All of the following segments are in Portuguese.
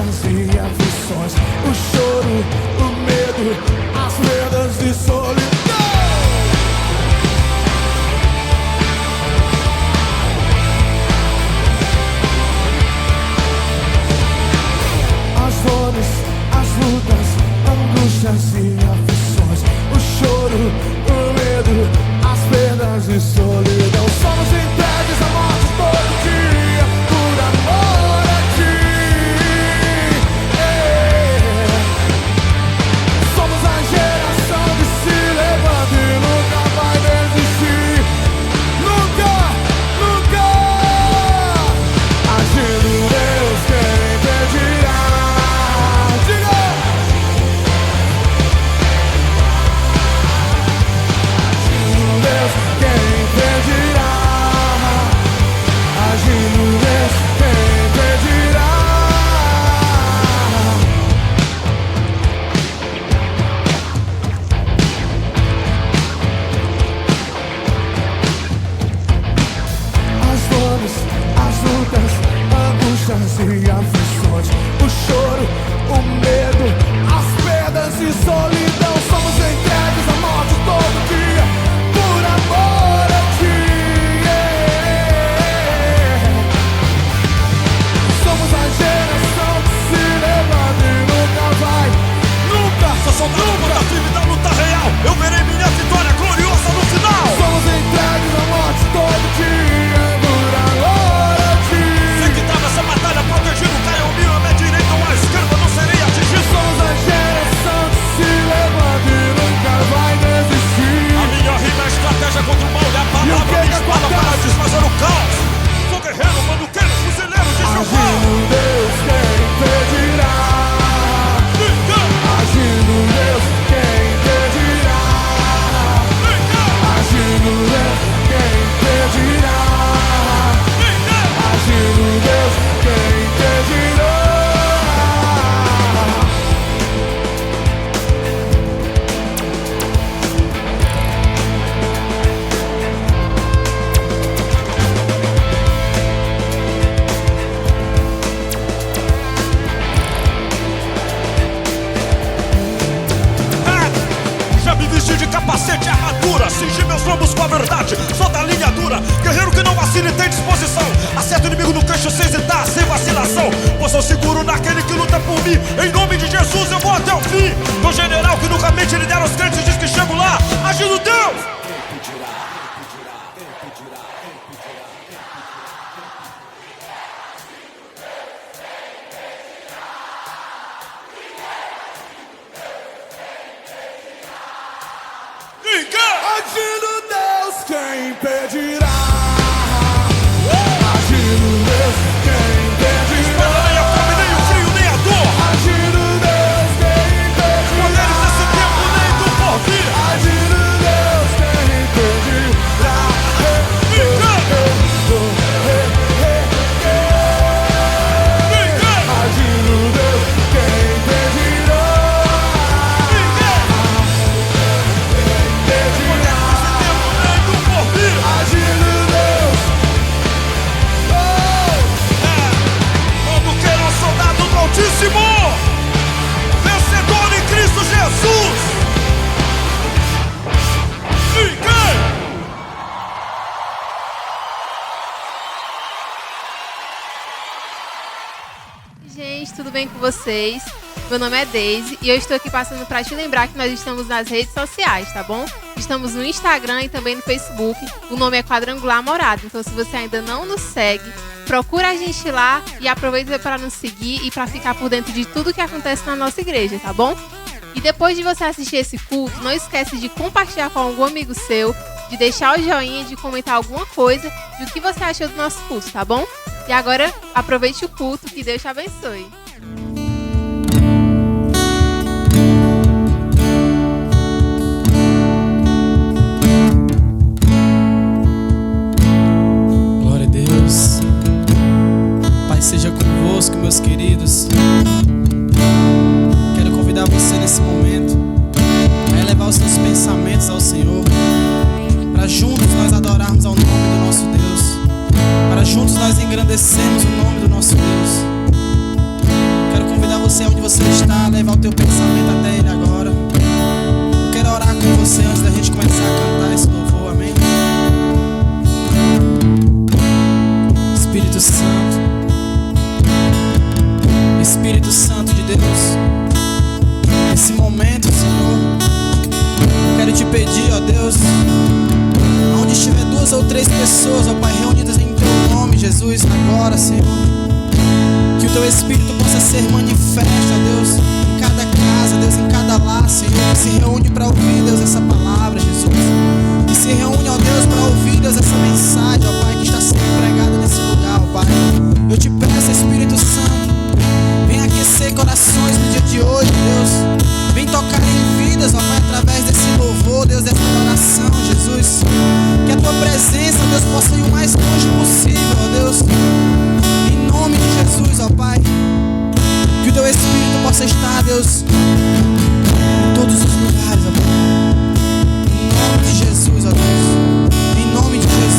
angústias e aflições, o choro, o medo, as perdas e solidão. As dores, as lutas, angústias e aflições, o choro, o medo, as perdas e solidão. Somos entregues à morte todo dia, por amor a ti. Somos a geração que se levanta e nunca vai desistir. Nunca, nunca. Agindo Deus, quem impedirá? Diga! Agindo Deus, quem impedirá? Agindo Deus, quem impedirá? As dores, as lutas, angústias e aflições, o choro, o medo, as perdas e solidão. Somos entregues à morte todo dia, por amor a ti. Somos a geração que se levanta e nunca vai, nunca. Sou soldado contra a firme da luta real. Eu verei minha vitória gloriosa no final. Somos entregues à morte todo dia, por amor a ti. Sei que tava essa batalha protegido, cai ao meio, a minha direita ou à esquerda, não serei atingido. Somos a geração que se levanta e nunca vai desistir. A minha rima é estratégia contra o mal e a E o palavra que minha que espada para acontece? desfazer o caos. Sou guerreiro, manduqueiro, fuzileiro de Jeová. Agindo Deus, quem impedirá? Agindo Deus, quem impedirá? Agindo Deus, quem impedirá? Agindo Deus, quem impedirá? Já me vesti de capacete e armadura, cingi meus lombos com a verdade, sou da linha dura, guerreiro que não vacila e tem disposição. Acerta o inimigo no queixo sem hesitar, sem vacilação, pois sou seguro naquele que luta por mim. Em nome de Jesus eu vou até o fim. Meu general que nunca mente, lidera os crentes e diz que chego lá. Agindo Deus! Agindo Deus, quem impedirá? Agindo Deus, quem impedirá? Nem a fome, nem o frio, nem a dor. Agindo Deus, quem impedirá? Poderes desse tempo, nem do porvir. Agindo Deus, quem impedirá? Agindo Deus, quem impedirá? Agindo Deus, Quando queira um soldado do Altíssimo, vencedor em Cristo Jesus. Ninguém! Gente, tudo bem com vocês? Meu nome é Daisy e eu estou aqui passando para te lembrar que nós estamos nas redes sociais, tá bom? Estamos no Instagram e também no Facebook. O nome é Quadrangular Morada. Então, se você ainda não nos segue, procura a gente lá e aproveita para nos seguir e para ficar por dentro de tudo que acontece na nossa igreja, tá bom? E depois de você assistir esse culto, não esquece de compartilhar com algum amigo seu, de deixar o joinha, de comentar alguma coisa do que você achou do nosso culto, tá bom? E agora, aproveite o culto, que Deus te abençoe. Glória a Deus. Pai seja convosco, meus queridos. Quero convidar você nesse momento a elevar os seus pensamentos ao Senhor, para juntos nós adorarmos ao nome do nosso Deus, para juntos nós engrandecemos o nome do nosso Deus. Quero convidar você está, leva o teu pensamento até Ele agora. Eu quero orar com você antes da gente começar a cantar esse louvor, amém? Espírito Santo, Espírito Santo de Deus, nesse momento, Senhor, eu quero te pedir, ó Deus, onde estiver 2 ou 3 pessoas, ó Pai, reunidas em Teu nome, Jesus, agora, Senhor, que o Teu Espírito possa ser manifesto, ó Deus, em cada casa, Deus, em cada lar, Senhor, que se reúne para ouvir, Deus, essa palavra, Jesus, que se reúne, ó Deus, para ouvir, Deus, essa mensagem, ó Pai, que está sendo pregada nesse lugar, ó Pai. Eu te peço, Espírito Santo, vem aquecer corações no dia de hoje, Deus, vem tocar em vidas, ó Pai, através desse louvor, Deus, dessa adoração, Jesus, que a Tua presença, Deus, possa ir o mais longe possível, ó Deus, em nome de Jesus, ó Pai, que o Teu Espírito possa estar, Deus, em todos os lugares, ó Pai, em nome de Jesus, ó Deus, em nome de Jesus.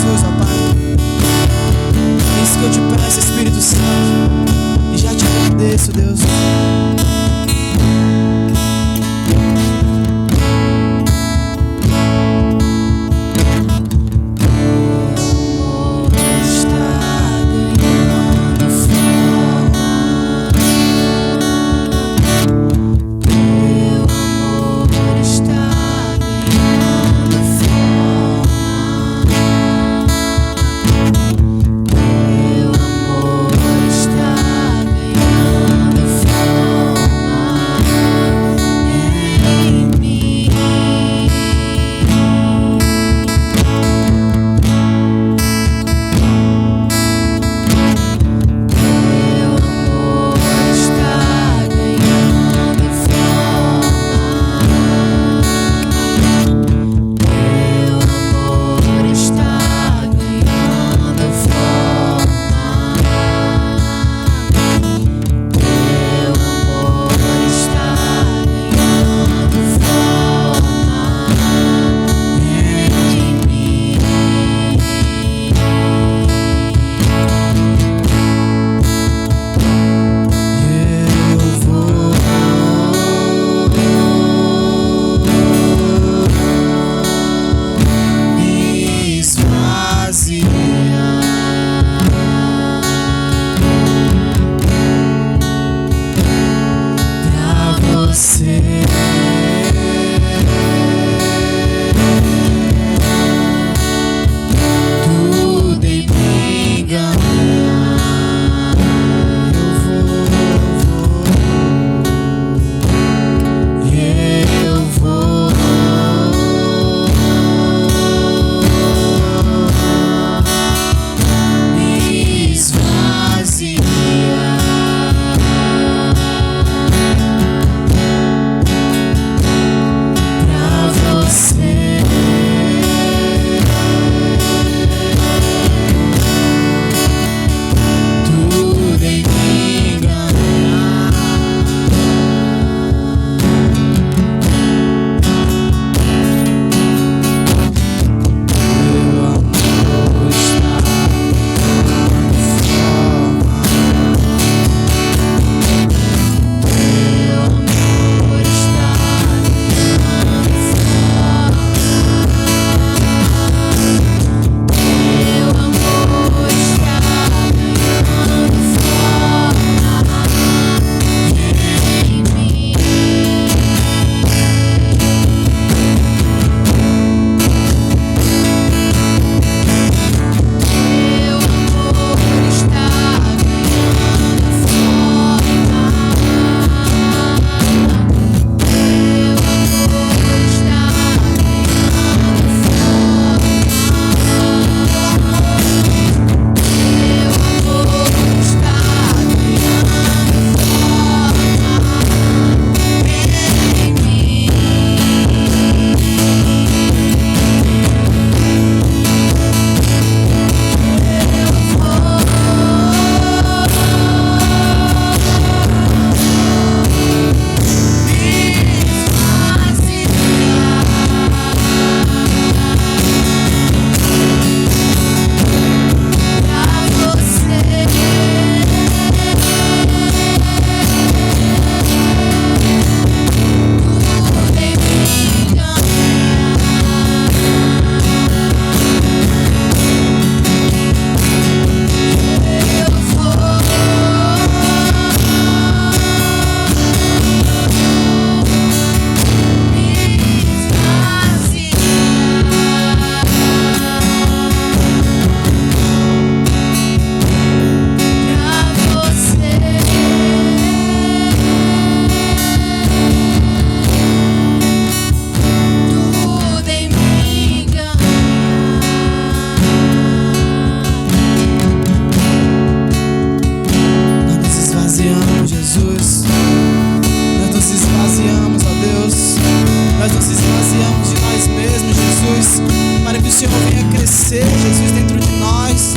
crescer, Jesus, dentro de nós.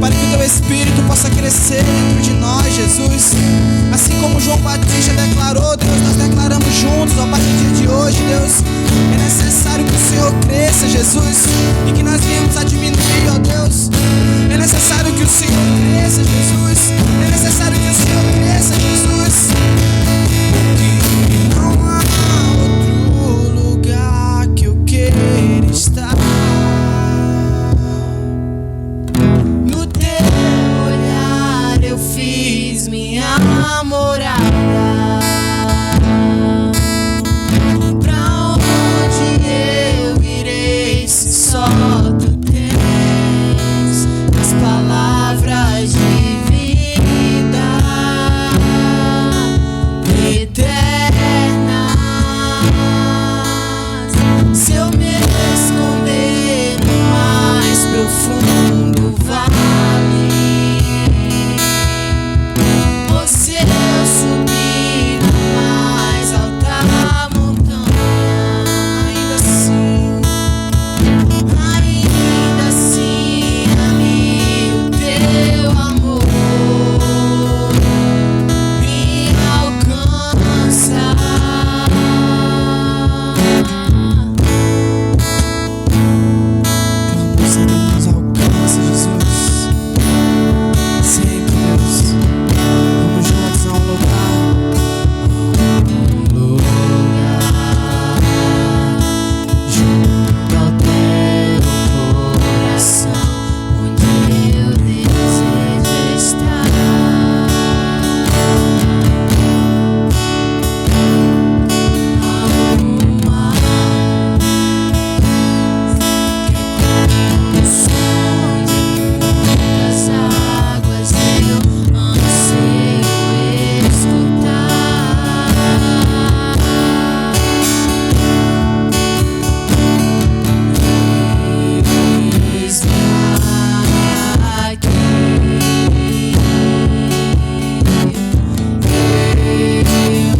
Pai, que o teu Espírito possa crescer dentro de nós, Jesus. Assim como João Batista declarou, Deus, nós declaramos juntos, ó Pai, no dia de hoje, Deus. É necessário que o Senhor cresça, Jesus, e que nós venhamos a diminuir, ó Deus. É necessário que o Senhor cresça, Jesus. É necessário que o Senhor cresça, Jesus. Porque não há outro lugar que eu queira estar. No teu olhar eu fiz minha morada. Pra onde eu irei se só tu tens as palavras de vida eternas? Se eu me esconder no mais profundo vale, ou se eu subir na mais alta montanha, ainda assim ali o teu amor me alcança. Sempre nos alcança, Jesus. Sempre, Deus. Vamos juntos a um lugar junto ao teu coração, onde eu desejo estar. O som de muitas águas eu anseio escutar. Eis-me aqui,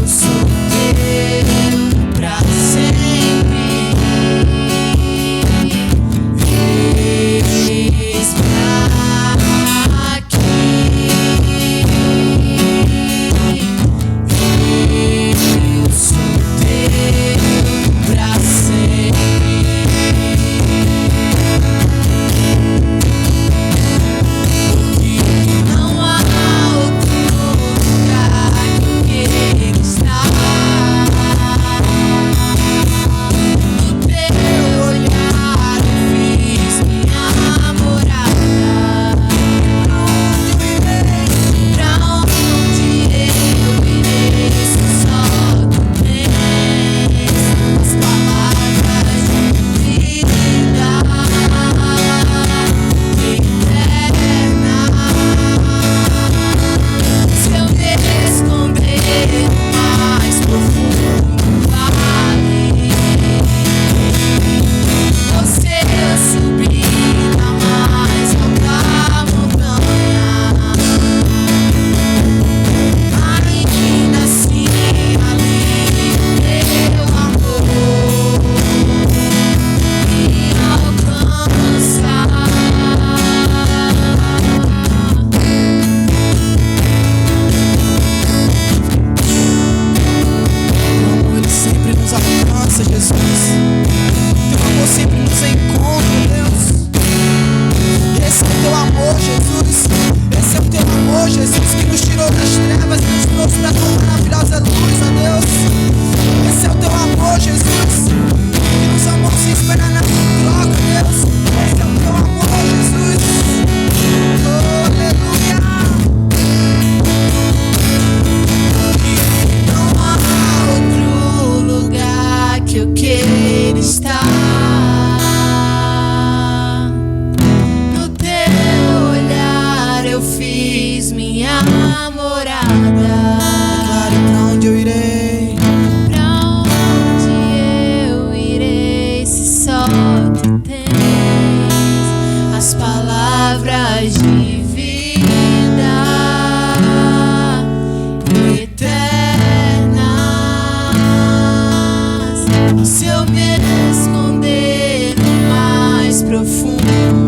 eu sou teu pra sempre. Eis-me aqui, eu sou teu pra sempre. Porque não há outro lugar que eu queira estar. No teu olhar eu fiz minha morada. Pra onde eu irei se só tu tens as palavras de vida eterna? Se eu me esconder no mais profundo vale, ou se eu subir na mais alta montanha, ainda assim ali o teu amor me alcança. Teu amor, ele sempre nos alcança, Jesus. Teu amor sempre nos encontra, Deus. Esse é o teu amor, Jesus. Esse é o teu amor, Jesus, que nos tirou das trevas e nos trouxe para tua maravilhosa luz, ó Deus. Esse é o teu amor, Jesus, que nos amou sem esperar nada em troca, Deus. Esse é o teu amor, Jesus. Oh, aleluia. Não há outro lugar que eu queira estar. No teu olhar eu fiz minha morada. Declare pra onde eu irei. Pra onde eu irei se só tu tens as palavras de vida eternas? Se eu me esconder no mais profundo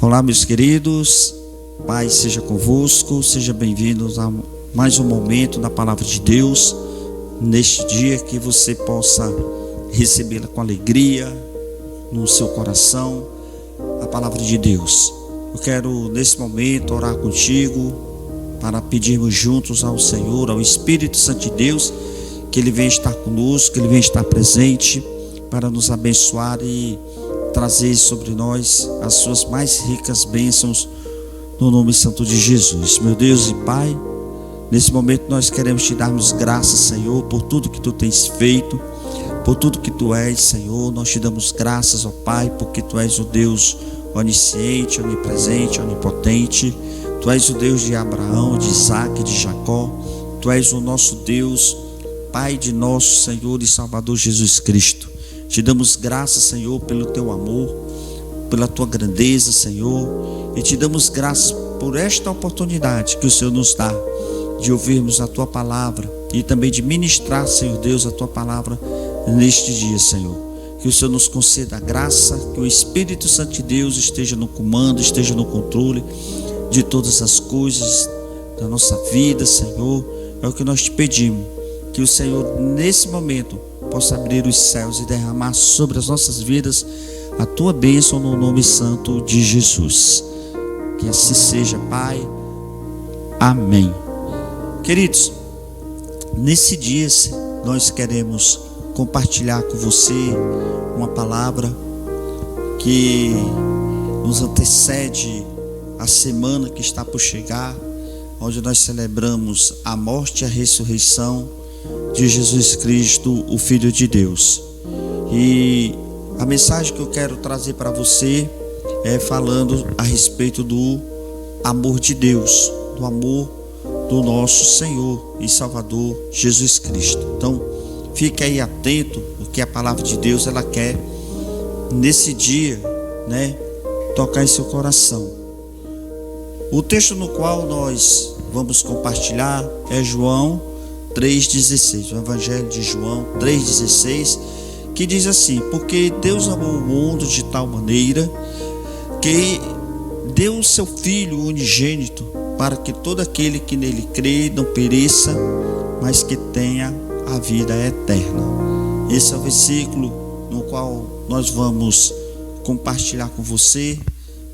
Olá, meus queridos, Pai seja convosco, sejam bem-vindos a mais um momento da Palavra de Deus, neste dia que você possa recebê-la com alegria no seu coração, a Palavra de Deus. Eu quero nesse momento orar contigo para pedirmos juntos ao Senhor, ao Espírito Santo de Deus, que Ele venha estar conosco, que Ele venha estar presente para nos abençoar e trazer sobre nós as suas mais ricas bênçãos no nome santo de Jesus. Meu Deus e Pai, nesse momento nós queremos te darmos graças, Senhor, por tudo que tu tens feito, por tudo que tu és, Senhor. Nós te damos graças, ó Pai, porque tu és o Deus onisciente, onipresente, onipotente. Tu és o Deus de Abraão, de Isaac, de Jacó. Tu és o nosso Deus, Pai de nosso Senhor e Salvador Jesus Cristo. Te damos graças, Senhor, pelo teu amor, pela tua grandeza, Senhor, e te damos graças por esta oportunidade que o Senhor nos dá de ouvirmos a tua palavra e também de ministrar, Senhor Deus, a tua palavra neste dia, Senhor. Que o Senhor nos conceda a graça, que o Espírito Santo de Deus esteja no comando, esteja no controle de todas as coisas da nossa vida, Senhor. É o que nós te pedimos, que o Senhor nesse momento possa abrir os céus e derramar sobre as nossas vidas a tua bênção no nome santo de Jesus. Que assim seja, Pai. Amém. Queridos, nesse dia nós queremos compartilhar com você uma palavra que nos antecede a semana que está por chegar, onde nós celebramos a morte e a ressurreição de Jesus Cristo, o Filho de Deus. E a mensagem que eu quero trazer para você é falando a respeito do amor de Deus, do amor do nosso Senhor e Salvador Jesus Cristo. Então, fique aí atento, porque a palavra de Deus ela quer nesse dia, tocar em seu coração. O texto no qual nós vamos compartilhar é João 3,16, o Evangelho de João 3,16, que diz assim: porque Deus amou o mundo de tal maneira que deu o seu Filho unigênito, para que todo aquele que nele crê não pereça, mas que tenha a vida eterna. Esse é o versículo no qual nós vamos compartilhar com você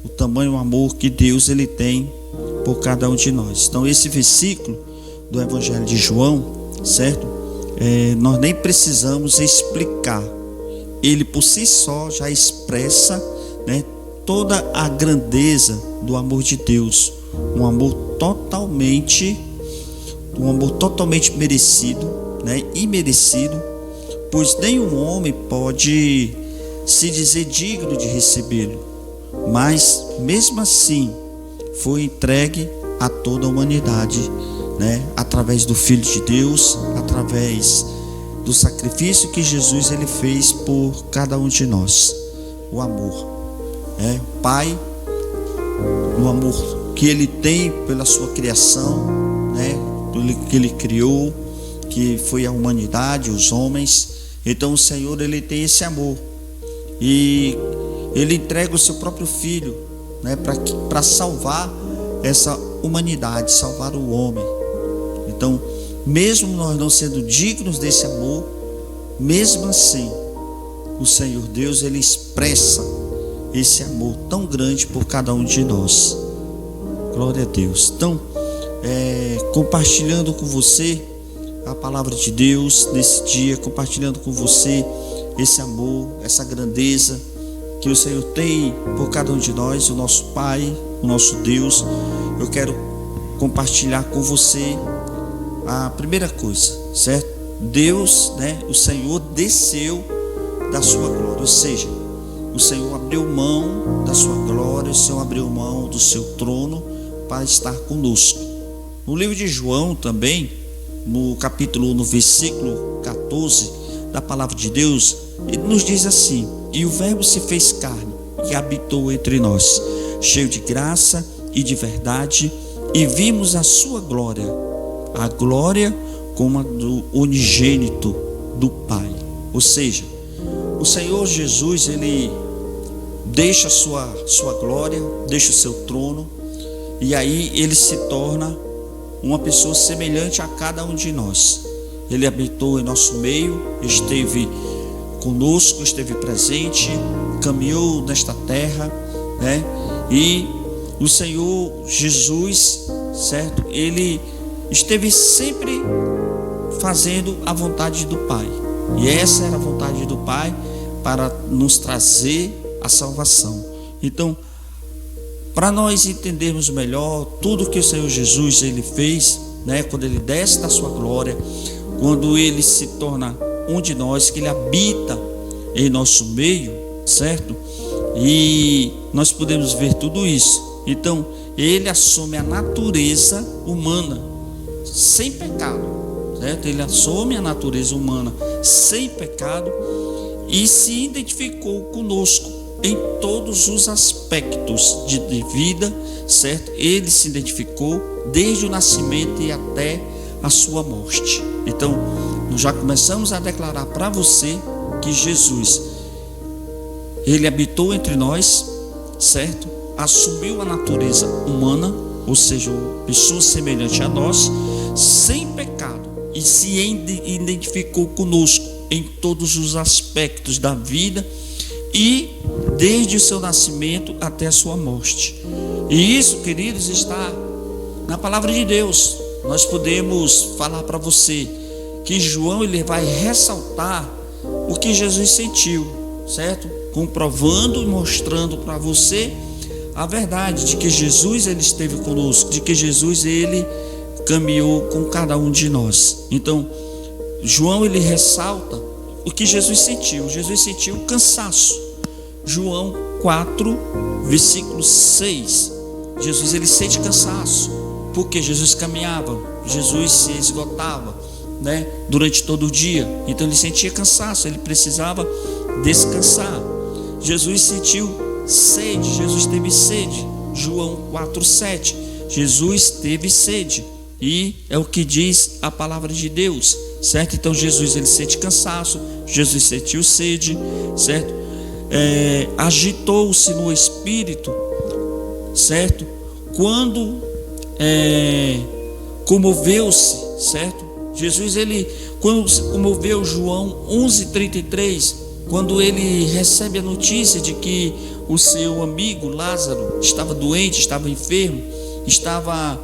o tamanho amor que Deus ele tem por cada um de nós. Então esse versículo do Evangelho de João, certo? Nós nem precisamos explicar. Ele por si só já expressa, toda a grandeza do amor de Deus. Um amor totalmente merecido, imerecido, pois nenhum homem pode se dizer digno de recebê-lo, mas mesmo assim foi entregue a toda a humanidade, através do Filho de Deus, através do sacrifício que Jesus ele fez por cada um de nós. O amor, o Pai, o amor que ele tem pela sua criação, pelo que ele criou, que foi a humanidade, os homens. Então o Senhor ele tem esse amor e ele entrega o seu próprio Filho, para salvar essa humanidade, salvar o homem. Então, mesmo nós não sendo dignos desse amor, mesmo assim, o Senhor Deus ele expressa esse amor tão grande por cada um de nós. Glória a Deus. Então, compartilhando com você a palavra de Deus nesse dia, compartilhando com você esse amor, essa grandeza que o Senhor tem por cada um de nós, o nosso Pai, o nosso Deus. Eu quero compartilhar com você a primeira coisa, certo? Deus, o Senhor desceu da sua glória, ou seja, o Senhor abriu mão da sua glória, o Senhor abriu mão do seu trono para estar conosco. No livro de João também, no capítulo 1, no versículo 14 da palavra de Deus, ele nos diz assim: e o Verbo se fez carne e habitou entre nós, cheio de graça e de verdade, e vimos a sua glória, a glória como a do unigênito do Pai. Ou seja, o Senhor Jesus, ele deixa a sua glória, deixa o seu trono, e aí ele se torna uma pessoa semelhante a cada um de nós. Ele habitou em nosso meio, esteve conosco, esteve presente, caminhou nesta terra, né? E o Senhor Jesus, certo? Ele esteve sempre fazendo a vontade do Pai. E essa era a vontade do Pai, para nos trazer a salvação. Então, para nós entendermos melhor tudo que o Senhor Jesus ele fez, né? Quando ele desce da sua glória, quando ele se torna um de nós, que ele habita em nosso meio, certo? E nós podemos ver tudo isso. Então, ele assume a natureza humana sem pecado, certo? Ele assume a natureza humana sem pecado e se identificou conosco em todos os aspectos de vida, certo? Ele se identificou desde o nascimento e até a sua morte. Então, nós já começamos a declarar para você que Jesus, ele habitou entre nós, certo? Assumiu a natureza humana, ou seja, pessoa semelhante a nós, sem pecado, e se identificou conosco em todos os aspectos da vida, e desde o seu nascimento até a sua morte. E isso, queridos, está na palavra de Deus. Nós podemos falar para você que João ele vai ressaltar o que Jesus sentiu, certo? Comprovando e mostrando para você a verdade de que Jesus ele esteve conosco, de que Jesus ele caminhou com cada um de nós. Então, João ele ressalta o que Jesus sentiu. Jesus sentiu cansaço. João 4, versículo 6. Jesus ele sente cansaço, porque Jesus caminhava, Jesus se esgotava, né, durante todo o dia. Então ele sentia cansaço, ele precisava descansar. Jesus sentiu sede, Jesus teve sede. João 4:7. Jesus teve sede, e é o que diz a palavra de Deus, certo? Então Jesus ele sente cansaço, Jesus sentiu sede, certo? Agitou-se no espírito, certo? Quando comoveu-se, certo? Jesus ele quando se comoveu, João 11:33, quando ele recebe a notícia de que o seu amigo Lázaro estava doente, estava enfermo, estava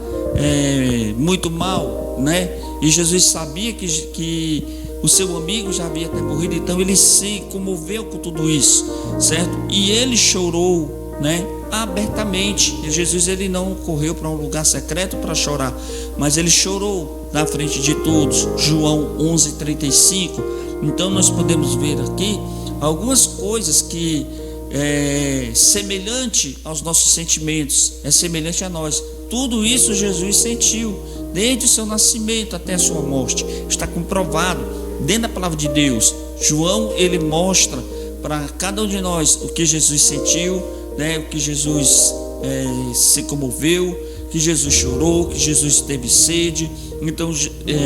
muito mal, né? E Jesus sabia que o seu amigo já havia até morrido, então ele se comoveu com tudo isso, certo? E ele chorou, né? Abertamente. E Jesus ele não correu para um lugar secreto para chorar, mas ele chorou na frente de todos. João 11:35. Então nós podemos ver aqui algumas coisas que é semelhante aos nossos sentimentos, é semelhante a nós. Tudo isso Jesus sentiu desde o seu nascimento até a sua morte. Está comprovado dentro da palavra de Deus. João ele mostra para cada um de nós o que Jesus sentiu, né? O que Jesus se comoveu, que Jesus chorou, que Jesus teve sede. Então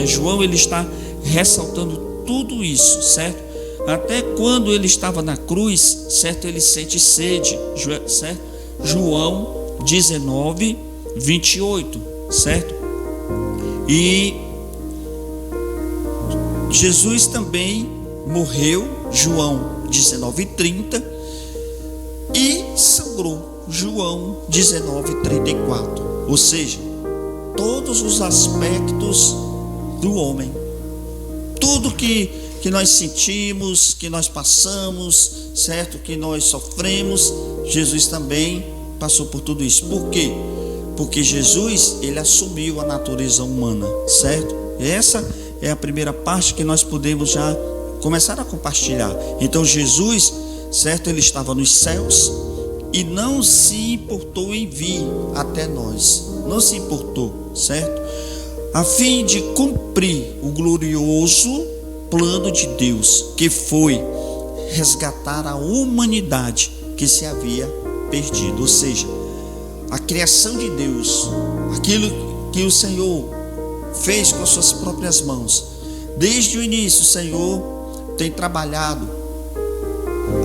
João ele está ressaltando tudo isso, certo? Até quando ele estava na cruz, certo? Ele sente sede, certo? João 19:28, certo? E Jesus também morreu, João 19:30, e sangrou, João 19:34. Ou seja, todos os aspectos do homem, tudo que nós sentimos, que nós passamos, certo? Que nós sofremos, Jesus também passou por tudo isso. Por quê? Porque Jesus, ele assumiu a natureza humana, certo? Essa é a primeira parte que nós podemos já começar a compartilhar. Então Jesus, certo? Ele estava nos céus e não se importou em vir até nós. Não se importou, certo? A fim de cumprir o glorioso plano de Deus, que foi resgatar a humanidade que se havia perdido. Ou seja, a criação de Deus, aquilo que o Senhor fez com as suas próprias mãos. Desde o início, o Senhor tem trabalhado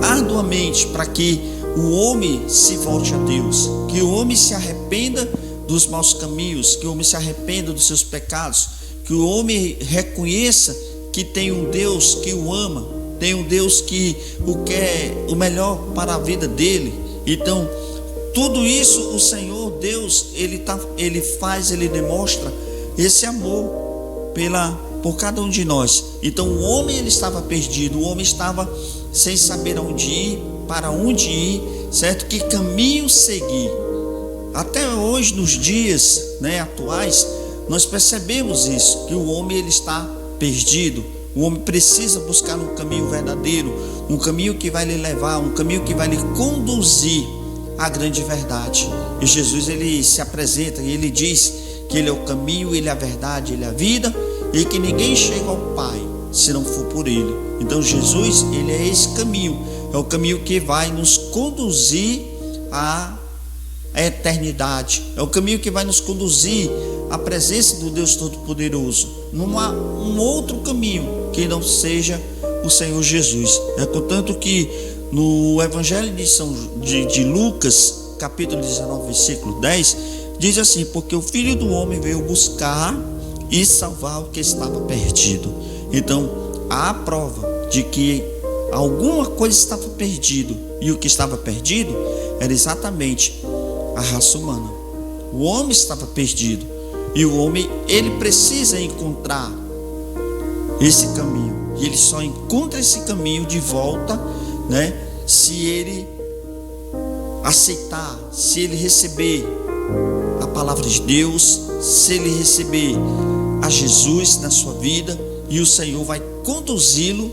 arduamente para que o homem se volte a Deus, que o homem se arrependa dos maus caminhos, que o homem se arrependa dos seus pecados, que o homem reconheça que tem um Deus que o ama, tem um Deus que o quer o melhor para a vida dele. Então, tudo isso o Senhor Deus, ele demonstra esse amor por cada um de nós. Então o homem ele estava perdido, o homem estava sem saber aonde ir, para onde ir, certo? Que caminho seguir. Até hoje, nos dias, atuais, nós percebemos isso, que o homem ele está perdido. O homem precisa buscar um caminho verdadeiro, um caminho que vai lhe levar, um caminho que vai lhe conduzir à grande verdade. E Jesus ele se apresenta e ele diz que ele é o caminho, ele é a verdade, ele é a vida, e que ninguém chega ao Pai se não for por ele. Então Jesus ele é esse caminho, é o caminho que vai nos conduzir à eternidade, é o caminho que vai nos conduzir à presença do Deus Todo-Poderoso. Não há um outro caminho que não seja o Senhor Jesus. É contanto que no Evangelho de Lucas, capítulo 19, versículo 10, diz assim: porque o Filho do Homem veio buscar e salvar o que estava perdido. Então, há a prova de que alguma coisa estava perdido, e o que estava perdido era exatamente a raça humana. O homem estava perdido, e o homem ele precisa encontrar esse caminho, e ele só encontra esse caminho de volta, se ele aceitar, se ele receber a palavra de Deus, se ele receber a Jesus na sua vida, e o Senhor vai conduzi-lo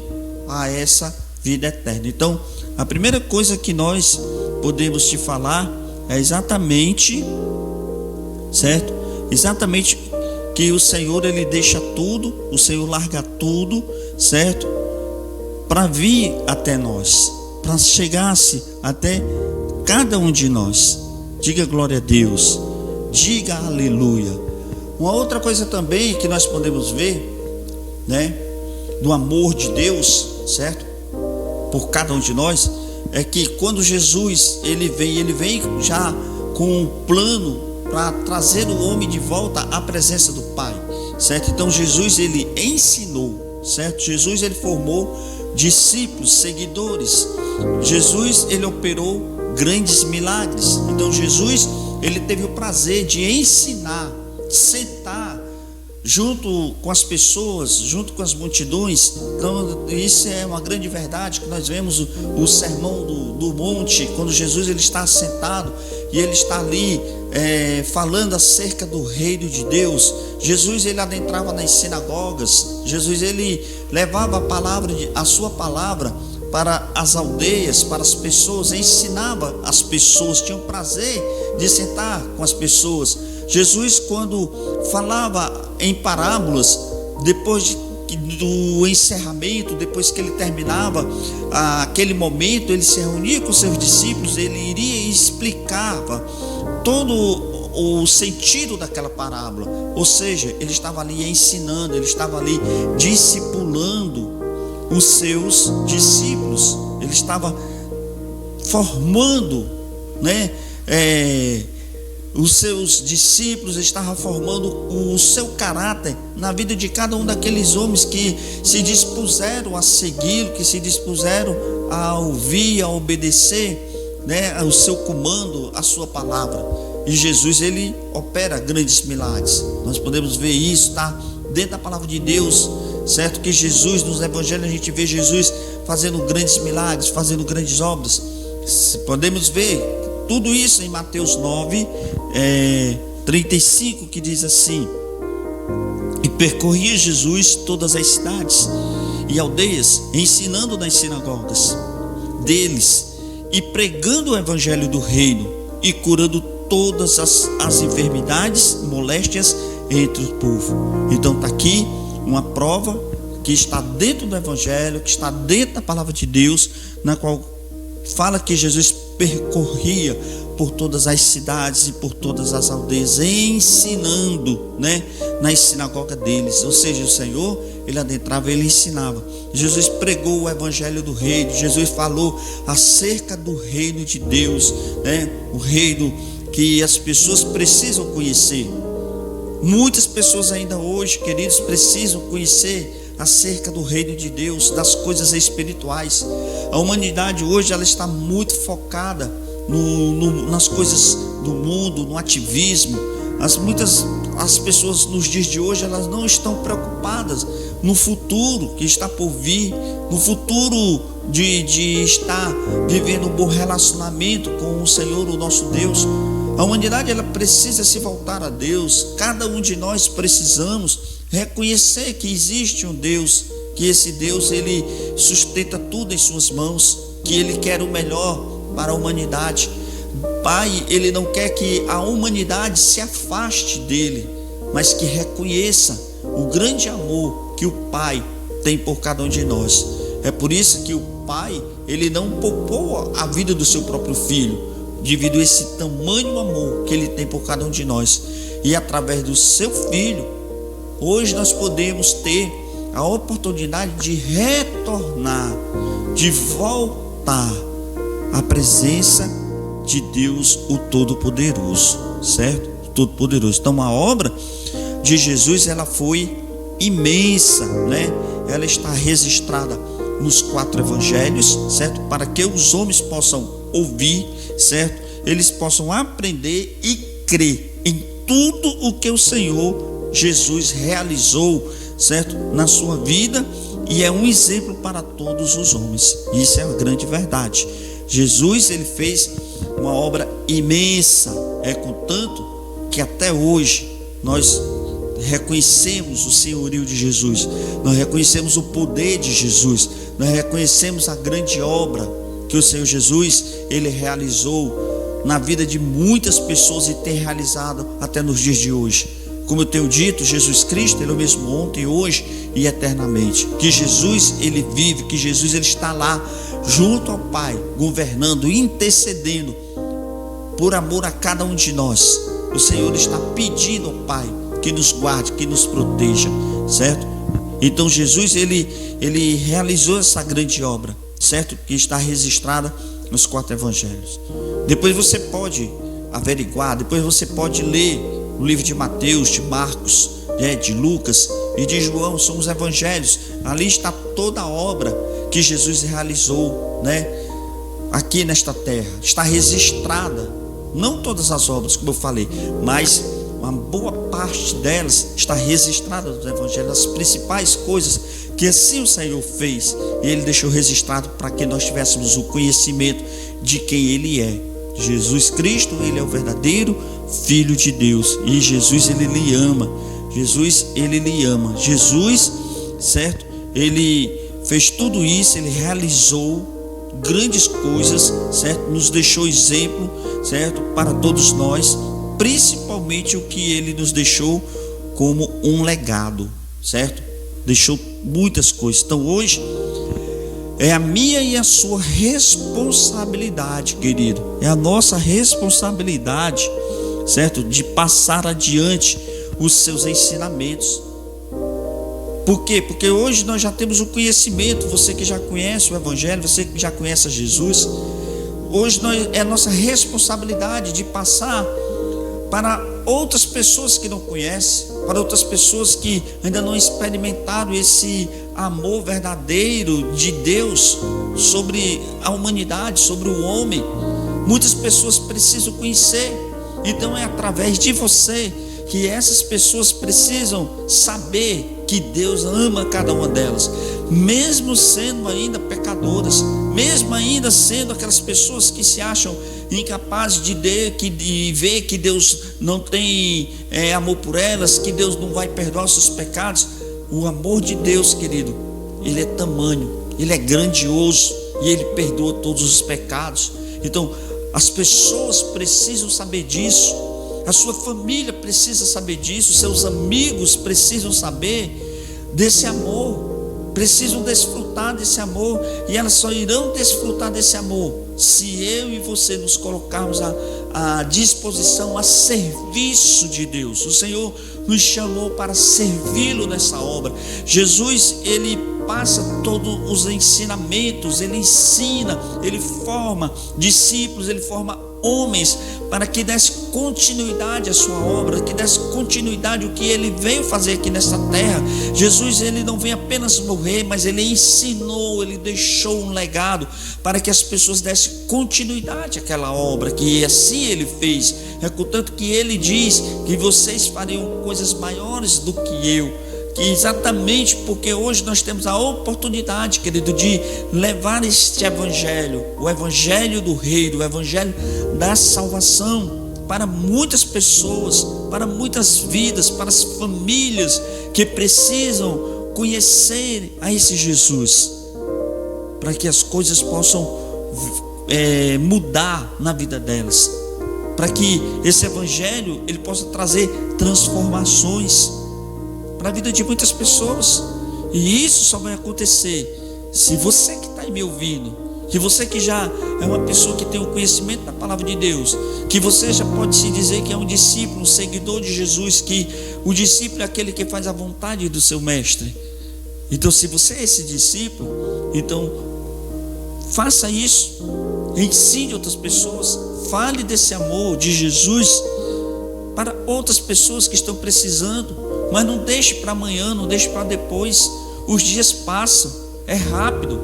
a essa vida eterna. Então, a primeira coisa que nós podemos te falar é exatamente, certo? Exatamente que o Senhor ele deixa tudo, o Senhor larga tudo, certo? Para vir até nós, para chegar-se até cada um de nós. Diga glória a Deus, diga aleluia. Uma outra coisa também que nós podemos ver, do amor de Deus, certo? Por cada um de nós, é que quando Jesus ele vem já com um plano para trazer o homem de volta à presença do Pai, certo? Então Jesus ele ensinou, certo? Jesus ele formou discípulos, seguidores. Jesus ele operou grandes milagres. Então Jesus ele teve o prazer de ensinar, sentar junto com as pessoas, junto com as multidões. Então isso é uma grande verdade que nós vemos o sermão do monte, quando Jesus ele está sentado e ele está ali falando acerca do reino de Deus. Jesus ele adentrava nas sinagogas, Jesus ele levava a sua palavra para as aldeias, para as pessoas, ensinava as pessoas, tinha o prazer de sentar com as pessoas. Jesus, quando falava em parábolas, depois do encerramento, depois que ele terminava aquele momento, ele se reunia com seus discípulos, ele iria e explicava todo o sentido daquela parábola. Ou seja, ele estava ali ensinando, ele estava ali discipulando os seus discípulos, ele estava formando, os seus discípulos, estavam formando o seu caráter na vida de cada um daqueles homens que se dispuseram a segui-lo, que se dispuseram a ouvir, a obedecer, o seu comando, a sua palavra. E Jesus ele opera grandes milagres. Nós podemos ver isso, está dentro da palavra de Deus, certo? Que Jesus, nos evangelhos a gente vê Jesus fazendo grandes milagres, fazendo grandes obras. Podemos ver tudo isso em Mateus 9, 35, que diz assim: e percorria Jesus todas as cidades e aldeias, ensinando nas sinagogas deles e pregando o evangelho do reino e curando todas as enfermidades, moléstias entre o povo. Então está aqui uma prova que está dentro do evangelho, que está dentro da palavra de Deus, na qual fala que Jesus percorria por todas as cidades e por todas as aldeias, ensinando, nas sinagogas deles. Ou seja, o Senhor ele adentrava, ele ensinava. Jesus pregou o evangelho do reino. Jesus falou acerca do reino de Deus, né? O reino que as pessoas precisam conhecer. Muitas pessoas ainda hoje, queridos, precisam conhecer acerca do reino de Deus, das coisas espirituais. A humanidade hoje ela está muito focada nas coisas do mundo, no ativismo. As pessoas nos dias de hoje, elas não estão preocupadas no futuro que está por vir, no futuro de estar vivendo um bom relacionamento com o Senhor, o nosso Deus. A humanidade ela precisa se voltar a Deus. Cada um de nós precisamos reconhecer que existe um Deus, que esse Deus ele sustenta tudo em suas mãos, que ele quer o melhor para a humanidade. Pai, ele não quer que a humanidade se afaste dele, mas que reconheça o grande amor que o Pai tem por cada um de nós. É por isso que o Pai, ele não poupou a vida do seu próprio filho, devido a esse tamanho amor que ele tem por cada um de nós. E através do seu filho, hoje nós podemos ter a oportunidade de retornar, de voltar à presença de Deus, o Todo-Poderoso, certo? O Todo-Poderoso. Então a obra de Jesus ela foi imensa, né? Ela está registrada nos 4 evangelhos, certo? Para que os homens possam ouvir, certo? Eles possam aprender e crer em tudo o que o Senhor Jesus realizou, certo? Na sua vida, e é um exemplo para todos os homens. Isso é uma grande verdade. Jesus ele fez uma obra imensa, contanto que até hoje nós reconhecemos o senhorio de Jesus, nós reconhecemos o poder de Jesus, nós reconhecemos a grande obra que o Senhor Jesus ele realizou na vida de muitas pessoas e tem realizado até nos dias de hoje. Como eu tenho dito, Jesus Cristo ele é o mesmo ontem, hoje e eternamente. Que Jesus ele vive, que Jesus ele está lá junto ao Pai, governando, intercedendo por amor a cada um de nós. O Senhor está pedindo ao Pai que nos guarde, que nos proteja, certo? Então Jesus ele realizou essa grande obra, certo? Que está registrada nos 4 evangelhos. Depois você pode averiguar, depois você pode ler o livro de Mateus, de Marcos, de Lucas e de João, são os evangelhos. Ali está toda a obra que Jesus realizou, né? Aqui nesta terra, está registrada. Não todas as obras, como eu falei, mas uma boa parte delas está registrada nos evangelhos, as principais coisas que assim o Senhor fez, e ele deixou registrado para que nós tivéssemos o conhecimento de quem ele é. Jesus Cristo, ele é o verdadeiro Filho de Deus, e Jesus ele lhe ama. Jesus ele lhe ama. Jesus, certo? Ele fez tudo isso, ele realizou grandes coisas, certo? Nos deixou exemplo, certo? Para todos nós, principalmente o que ele nos deixou como um legado, certo? Deixou muitas coisas. Então hoje é a minha e a sua responsabilidade, querido. É a nossa responsabilidade, certo? De passar adiante os seus ensinamentos. Por quê? Porque hoje nós já temos o conhecimento. Você que já conhece o Evangelho, você que já conhece Jesus, hoje é a nossa responsabilidade de passar para outras pessoas que não conhecem, para outras pessoas que ainda não experimentaram esse amor verdadeiro de Deus sobre a humanidade, sobre o homem. Muitas pessoas precisam conhecer. Então é através de você que essas pessoas precisam saber que Deus ama cada uma delas, mesmo sendo ainda pecadoras, mesmo ainda sendo aquelas pessoas que se acham incapazes de ver que Deus não tem amor por elas, que Deus não vai perdoar os seus pecados. O amor de Deus, querido, ele é tamanho, ele é grandioso e ele perdoa todos os pecados. Então as pessoas precisam saber disso, a sua família precisa saber disso, seus amigos precisam saber desse amor, precisam desfrutar desse amor, e elas só irão desfrutar desse amor se eu e você nos colocarmos à disposição, a serviço de Deus. O Senhor nos chamou para servi-lo nessa obra. Jesus, ele passa todos os ensinamentos, ele ensina, ele forma discípulos, ele forma homens para que desse continuidade à sua obra, que desse continuidade ao que ele veio fazer aqui nessa terra. Jesus, ele não veio apenas morrer, mas ele ensinou, ele deixou um legado para que as pessoas dessem continuidade àquela obra, que assim ele fez. É contanto que ele diz que vocês fariam coisas maiores do que eu. Que exatamente porque hoje nós temos a oportunidade, querido, de levar este evangelho, o evangelho do reino, o evangelho da salvação para muitas pessoas, para muitas vidas, para as famílias que precisam conhecer a esse Jesus, para que as coisas possam mudar na vida delas, para que esse evangelho ele possa trazer transformações para a vida de muitas pessoas. E isso só vai acontecer se você que está me ouvindo, que você que já é uma pessoa que tem o conhecimento da palavra de Deus, que você já pode se dizer que é um discípulo, um seguidor de Jesus, que o discípulo é aquele que faz a vontade do seu mestre. Então, se você é esse discípulo, então faça isso, ensine outras pessoas, fale desse amor de Jesus para outras pessoas que estão precisando. Mas não deixe para amanhã, não deixe para depois. Os dias passam, é rápido.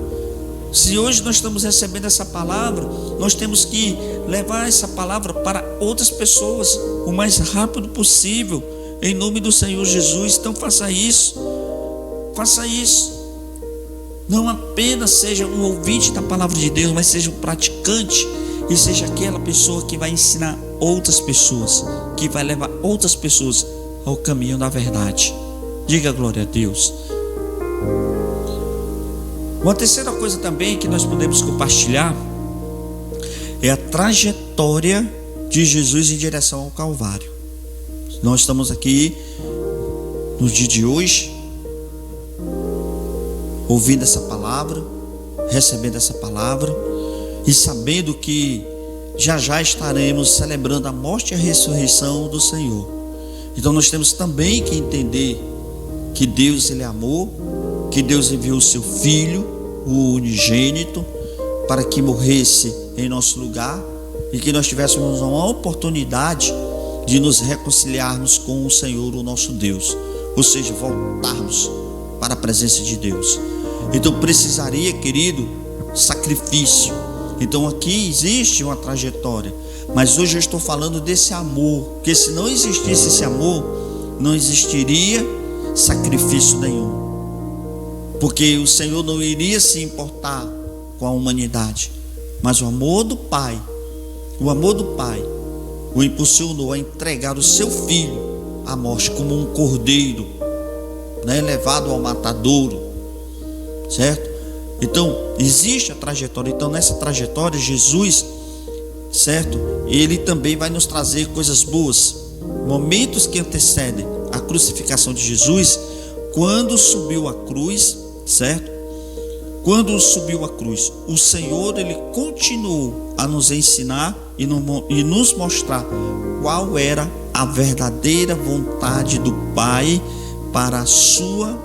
Se hoje nós estamos recebendo essa palavra, nós temos que levar essa palavra para outras pessoas o mais rápido possível, em nome do Senhor Jesus. Então faça isso. Faça isso. Não apenas seja um ouvinte da palavra de Deus, mas seja um praticante, e seja aquela pessoa que vai ensinar outras pessoas, que vai levar outras pessoas ao caminho da verdade. Diga glória a Deus. Uma terceira coisa também que nós podemos compartilhar é a trajetória de Jesus em direção ao Calvário. Nós estamos aqui no dia de hoje ouvindo essa palavra, recebendo essa palavra e sabendo que já já estaremos celebrando a morte e a ressurreição do Senhor. Então nós temos também que entender que Deus ele é amor, que Deus enviou o seu Filho, o unigênito, para que morresse em nosso lugar e que nós tivéssemos uma oportunidade de nos reconciliarmos com o Senhor, o nosso Deus, ou seja, voltarmos para a presença de Deus. Então precisaria, querido, sacrifício. Então aqui existe uma trajetória, mas hoje eu estou falando desse amor, porque se não existisse esse amor, não existiria sacrifício nenhum, porque o Senhor não iria se importar com a humanidade, mas o amor do Pai o impulsionou a entregar o seu Filho à morte como um cordeiro, levado ao matadouro, certo? Então existe a trajetória. Então nessa trajetória Jesus, certo, ele também vai nos trazer coisas boas, momentos que antecedem a crucificação de Jesus. Quando subiu a cruz, certo? Quando subiu a cruz, o Senhor ele continuou a nos ensinar e nos mostrar qual era a verdadeira vontade do Pai para a sua,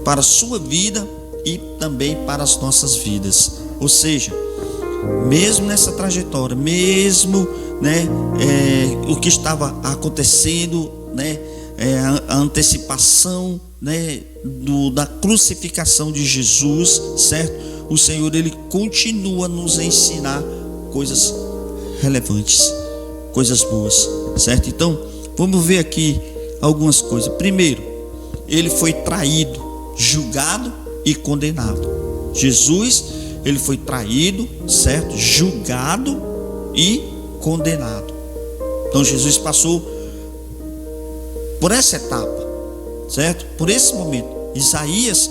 para a sua vida e também para as nossas vidas. Ou seja, mesmo nessa trajetória, mesmo o que estava acontecendo, a antecipação da crucificação de Jesus, certo? O Senhor ele continua a nos ensinar coisas relevantes, coisas boas, certo? Então vamos ver aqui algumas coisas. Primeiro, ele foi traído, julgado e condenado. Jesus ele foi traído, certo? Julgado e condenado. Então Jesus passou por essa etapa, certo? Por esse momento. Isaías,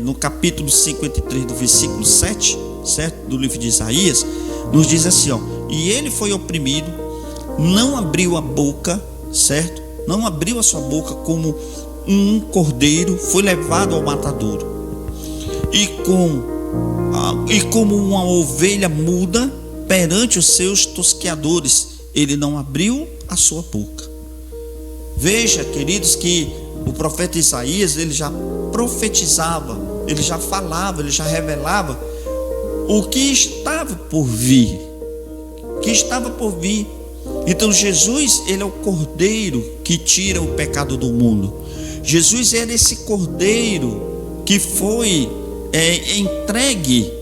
no capítulo 53 do versículo 7, certo? Do livro de Isaías, nos diz assim, e ele foi oprimido, não abriu a boca, certo? Não abriu a sua boca, como um cordeiro foi levado ao matadouro, e como uma ovelha muda perante os seus tosqueadores, ele não abriu a sua boca. Veja, queridos, que o profeta Isaías, ele já profetizava, ele já falava, ele já revelava o que estava por vir. O que estava por vir. Então Jesus, ele é o cordeiro que tira o pecado do mundo. Jesus era esse cordeiro que foi entregue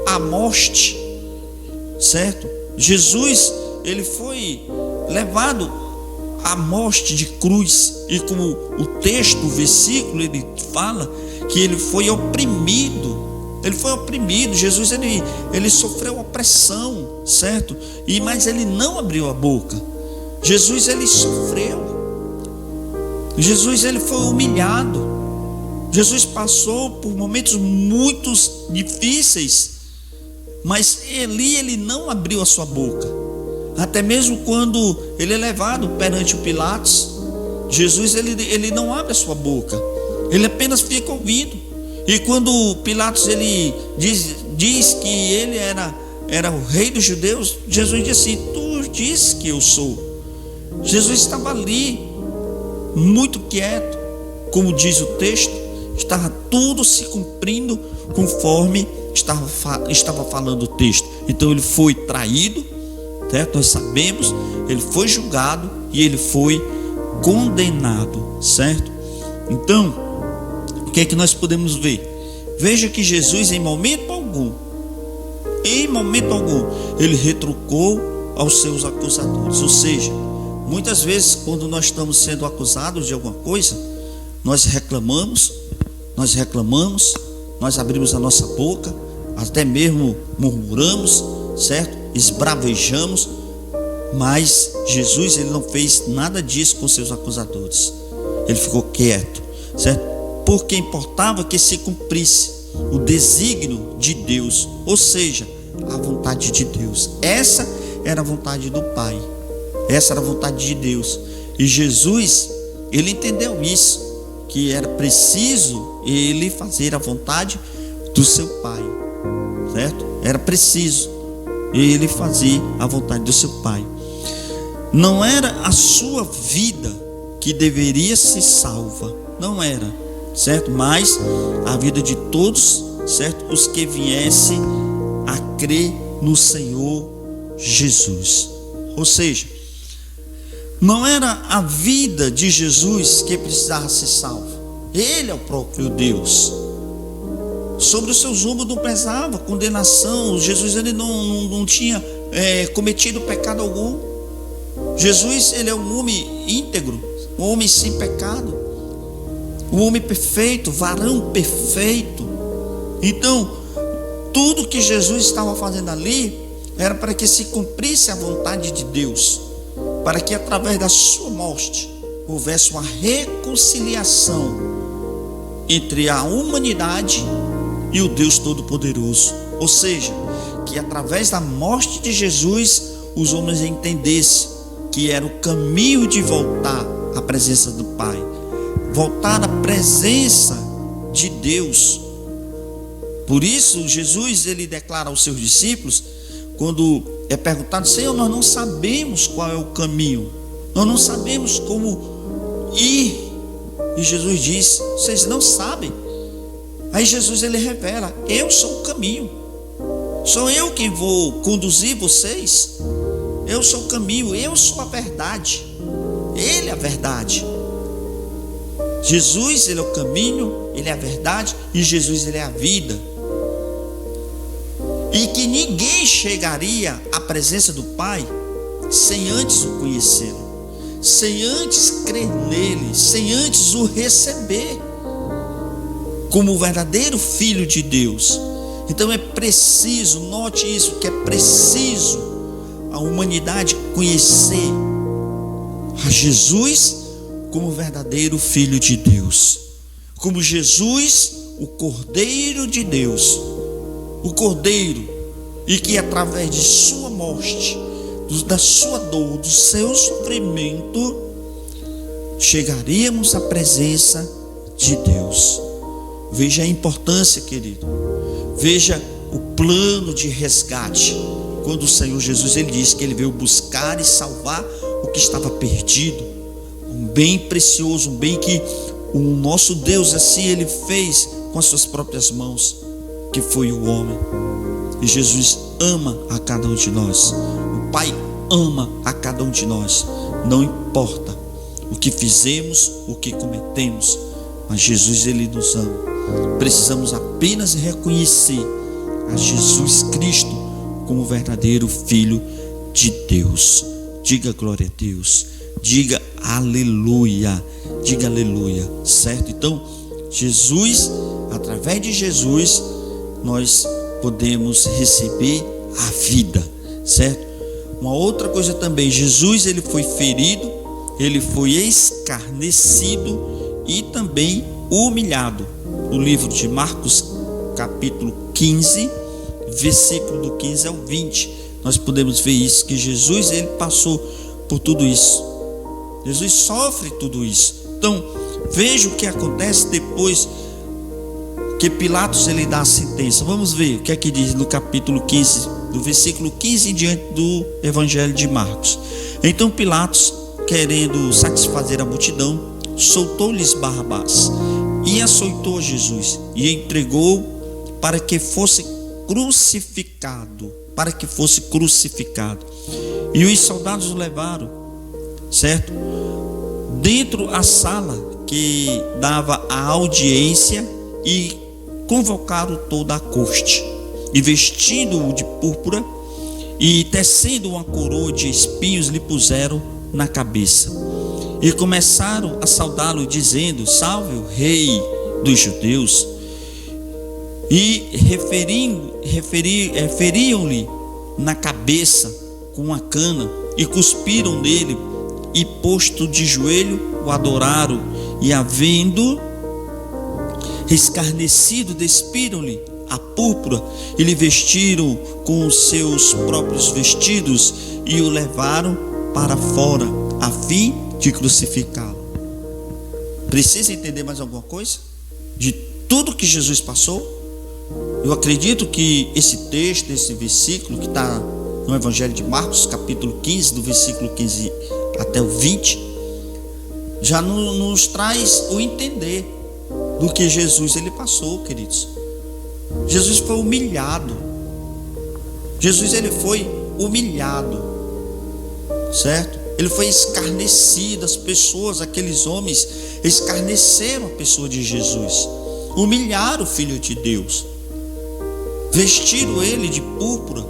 à morte, certo? Jesus, ele foi levado à morte de cruz, e como o texto, o versículo, ele fala que ele foi oprimido. Ele foi oprimido. Jesus, ele sofreu opressão, certo? Mas ele não abriu a boca. Jesus, ele sofreu. Jesus, ele foi humilhado. Jesus passou por momentos muito difíceis, mas ele não abriu a sua boca. Até mesmo quando ele é levado perante o Pilatos, Jesus, ele não abre a sua boca. Ele apenas fica ouvindo. E quando Pilatos, ele diz que ele era o rei dos judeus, Jesus disse assim: tu dizes que eu sou. Jesus estava ali, muito quieto. Como diz o texto, estava tudo se cumprindo conforme estava falando o texto. Então ele foi traído, certo? Nós sabemos, ele foi julgado e ele foi condenado, certo? Então, o que é que nós podemos ver? Veja que Jesus, em momento algum, ele retrucou aos seus acusadores. Ou seja, muitas vezes quando nós estamos sendo acusados de alguma coisa, nós reclamamos, nós abrimos a nossa boca, até mesmo murmuramos, certo? Esbravejamos, mas Jesus, ele não fez nada disso com seus acusadores. Ele ficou quieto, certo? Porque importava que se cumprisse o desígnio de Deus, ou seja, a vontade de Deus. Essa era a vontade do Pai, essa era a vontade de Deus. E Jesus, ele entendeu isso, que era preciso ele fazer a vontade do seu Pai, certo? Era preciso ele fazer a vontade do seu Pai. Não era a sua vida que deveria ser salva, não era, certo? Mas a vida de todos, certo? Os que viessem a crer no Senhor Jesus. Ou seja, não era a vida de Jesus que precisava ser salva. Ele é o próprio Deus. Sobre os seus ombros não pesava condenação. Jesus, ele não tinha cometido pecado algum. Jesus, ele é um homem íntegro, um homem sem pecado, um homem perfeito, varão perfeito. Então, tudo que Jesus estava fazendo ali era para que se cumprisse a vontade de Deus, para que através da sua morte houvesse uma reconciliação entre a humanidade e o Deus Todo-Poderoso. Ou seja, que através da morte de Jesus os homens entendessem que era o caminho de voltar à presença do Pai, voltar à presença de Deus. Por isso Jesus, ele declara aos seus discípulos, quando é perguntado: Senhor, nós não sabemos qual é o caminho, nós não sabemos como ir. E Jesus diz: vocês não sabem. Aí Jesus, ele revela: eu sou o caminho, sou eu quem vou conduzir vocês. Eu sou o caminho, eu sou a verdade. Ele é a verdade. Jesus, ele é o caminho, ele é a verdade, e Jesus, ele é a vida. E que ninguém chegaria à presença do Pai sem antes o conhecê-lo, sem antes crer nele, sem antes o receber como o verdadeiro Filho de Deus. Então é preciso, note isso, que é preciso a humanidade conhecer a Jesus como o verdadeiro Filho de Deus, como Jesus, o Cordeiro de Deus, o Cordeiro, e que através de sua morte, da sua dor, do seu sofrimento, chegaríamos à presença de Deus. Veja a importância, querido. Veja o plano de resgate. Quando o Senhor Jesus, ele disse que ele veio buscar e salvar o que estava perdido, o um bem precioso, um bem que o nosso Deus assim Ele fez com as suas próprias mãos, que foi o homem. E Jesus ama a cada um de nós. O Pai ama a cada um de nós. Não importa o que fizemos, o que cometemos, mas Jesus Ele nos ama. Precisamos apenas reconhecer a Jesus Cristo como o verdadeiro Filho de Deus. Diga glória a Deus. Diga aleluia. Diga aleluia. Certo? Então, Jesus, através de Jesus, nós podemos receber a vida. Certo? Uma outra coisa também, Jesus ele foi ferido, ele foi escarnecido e também humilhado. No livro de Marcos, capítulo 15, versículo do 15 ao 20, nós podemos ver isso, que Jesus ele passou por tudo isso. Jesus sofre tudo isso. Então, veja o que acontece depois que Pilatos ele dá a sentença. Vamos ver o que é que diz no capítulo 15, do versículo 15 em diante do Evangelho de Marcos. Então Pilatos, querendo satisfazer a multidão, soltou-lhes Barrabás e açoitou Jesus e entregou para que fosse crucificado. E os soldados o levaram, certo? Dentro a sala que dava a audiência, e convocaram toda a corte, e vestindo-o de púrpura e tecendo uma coroa de espinhos lhe puseram na cabeça, e começaram a saudá-lo dizendo: salve o rei dos judeus. E feriam-lhe na cabeça com uma cana e cuspiram nele, e posto de joelho o adoraram, e havendo escarnecido, despiram-lhe a púrpura e lhe vestiram com os seus próprios vestidos e o levaram para fora a fim de crucificá-lo. Precisa entender mais alguma coisa de tudo que Jesus passou? Eu acredito que esse texto, esse versículo que está no Evangelho de Marcos, capítulo 15, do versículo 15 até o 20, já nos traz o entender do que Jesus ele passou, queridos. Jesus foi humilhado. Jesus ele foi humilhado, certo? Ele foi escarnecido. As pessoas, aqueles homens, escarneceram a pessoa de Jesus, humilharam o Filho de Deus, vestiram ele de púrpura,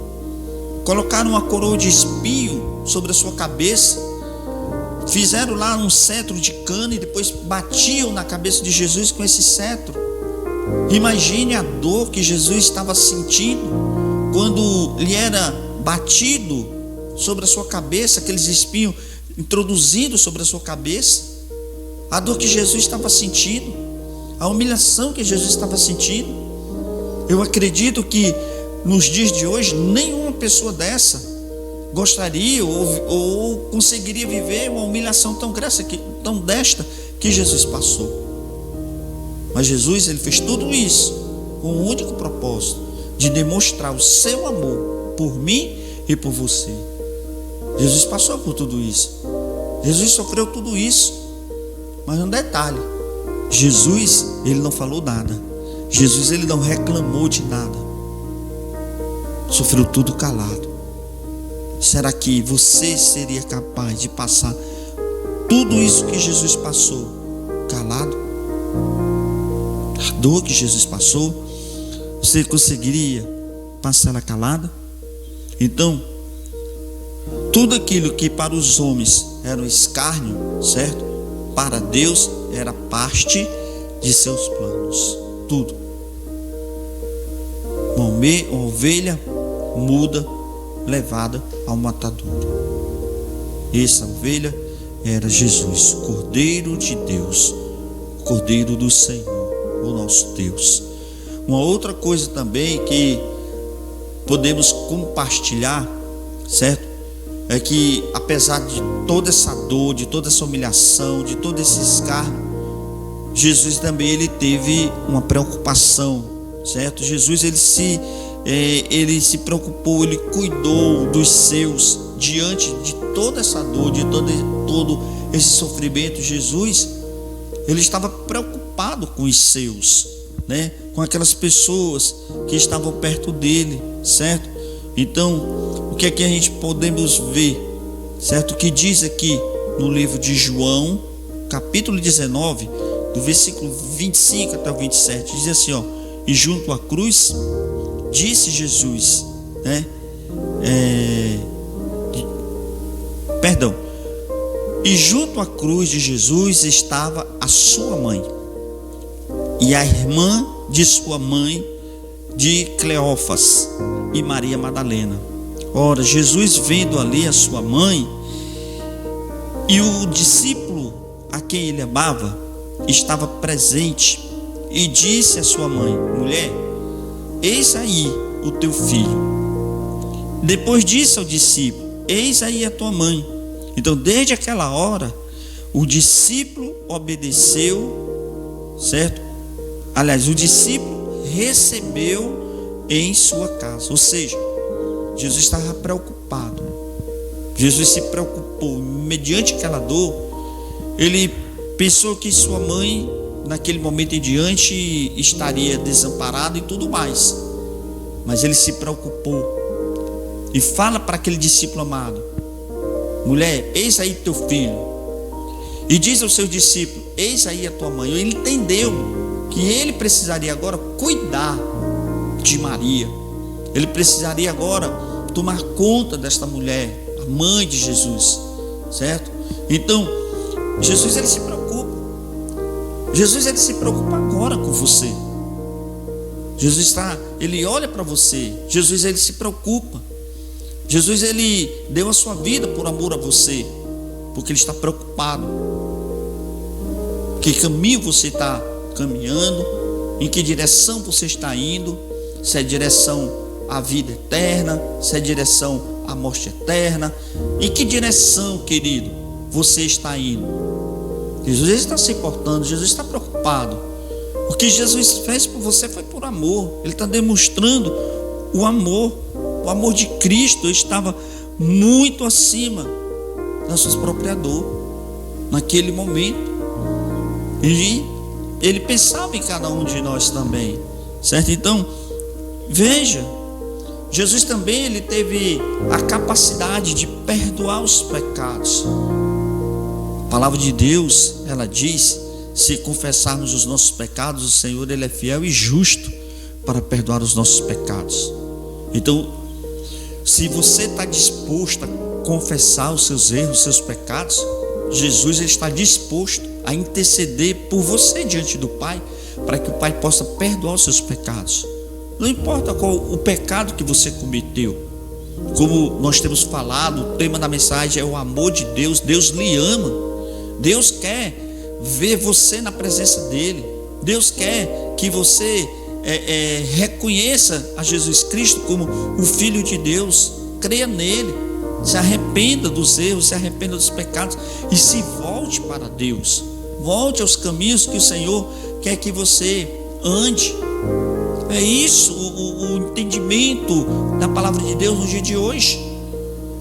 colocaram uma coroa de espinho sobre a sua cabeça, fizeram lá um cetro de cana e depois batiam na cabeça de Jesus com esse cetro. Imagine a dor que Jesus estava sentindo quando lhe era batido sobre a sua cabeça, aqueles espinhos introduzidos sobre a sua cabeça. A dor que Jesus estava sentindo, a humilhação que Jesus estava sentindo. Eu acredito que nos dias de hoje nenhuma pessoa dessa gostaria ou conseguiria viver uma humilhação tão desta que Jesus passou. Mas Jesus ele fez tudo isso com o único propósito de demonstrar o seu amor por mim e por você. Jesus passou por tudo isso. Jesus sofreu tudo isso. Mas um detalhe: Jesus ele não falou nada. Jesus ele não reclamou de nada. Sofreu tudo calado. Será que você seria capaz de passar tudo isso que Jesus passou calado? A dor que Jesus passou, você conseguiria passar ela calada? Então, tudo aquilo que para os homens era um escárnio, certo? Para Deus era parte de seus planos. Tudo. Uma ovelha muda levada ao matadouro. Essa ovelha era Jesus, Cordeiro de Deus, Cordeiro do Senhor, o nosso Deus. Uma outra coisa também que podemos compartilhar, certo? É que apesar de toda essa dor, de toda essa humilhação, de todo esse escárnio, Jesus também ele teve uma preocupação, certo? Jesus ele se preocupou, ele cuidou dos seus diante de toda essa dor, de todo esse sofrimento, Jesus, ele estava preocupado com os seus, né? Com aquelas pessoas que estavam perto dele, certo? Então, o que é que a gente podemos ver, certo? O que diz aqui no livro de João, capítulo 19, do versículo 25 até o 27, diz assim, ó: e junto à cruz, disse Jesus, né? E junto à cruz de Jesus estava a sua mãe e a irmã de sua mãe, de Cleófas e Maria Madalena. Ora, Jesus, vendo ali a sua mãe e o discípulo a quem ele amava, estava presente, e disse à sua mãe: mulher, eis aí o teu filho. Depois disse ao discípulo: eis aí a tua mãe. Então, desde aquela hora, o discípulo obedeceu, certo? Aliás, o discípulo recebeu em sua casa. Ou seja, Jesus estava preocupado. Jesus se preocupou. Mediante aquela dor, ele pensou que sua mãe, naquele momento em diante, estaria desamparada e tudo mais. Mas ele se preocupou e fala para aquele discípulo amado: mulher, eis aí teu filho. E diz ao seu discípulo: eis aí a tua mãe. Ele entendeu que ele precisaria agora cuidar de Maria. Ele precisaria agora tomar conta desta mulher, a mãe de Jesus, certo? Então, Jesus, ele se preocupa. Jesus, ele se preocupa agora com você. Jesus ele olha para você. Jesus, ele se preocupa. Jesus, ele deu a sua vida por amor a você, porque ele está preocupado. Que caminho você está caminhando, em que direção você está indo, se é direção à vida eterna, se é direção à morte eterna, em que direção, querido, você está indo. Jesus está se importando, Jesus está preocupado. O que Jesus fez por você foi por amor. Ele está demonstrando o amor. O amor de Cristo estava muito acima da sua própria dor naquele momento. E ele pensava em cada um de nós também, certo? Então, veja, Jesus também, ele teve a capacidade de perdoar os pecados. A palavra de Deus, ela diz: se confessarmos os nossos pecados, o Senhor, ele é fiel e justo para perdoar os nossos pecados. Então, se você está disposto a confessar os seus erros, os seus pecados, Jesus, ele está disposto a interceder por você diante do Pai, para que o Pai possa perdoar os seus pecados. Não importa qual o pecado que você cometeu. Como nós temos falado, o tema da mensagem é o amor de Deus. Deus lhe ama. Deus quer ver você na presença dele. Deus quer que você reconheça a Jesus Cristo como o Filho de Deus. Creia nele, se arrependa dos erros, se arrependa dos pecados e se volte para Deus. Volte aos caminhos que o Senhor quer que você ande. É isso o entendimento da palavra de Deus no dia de hoje.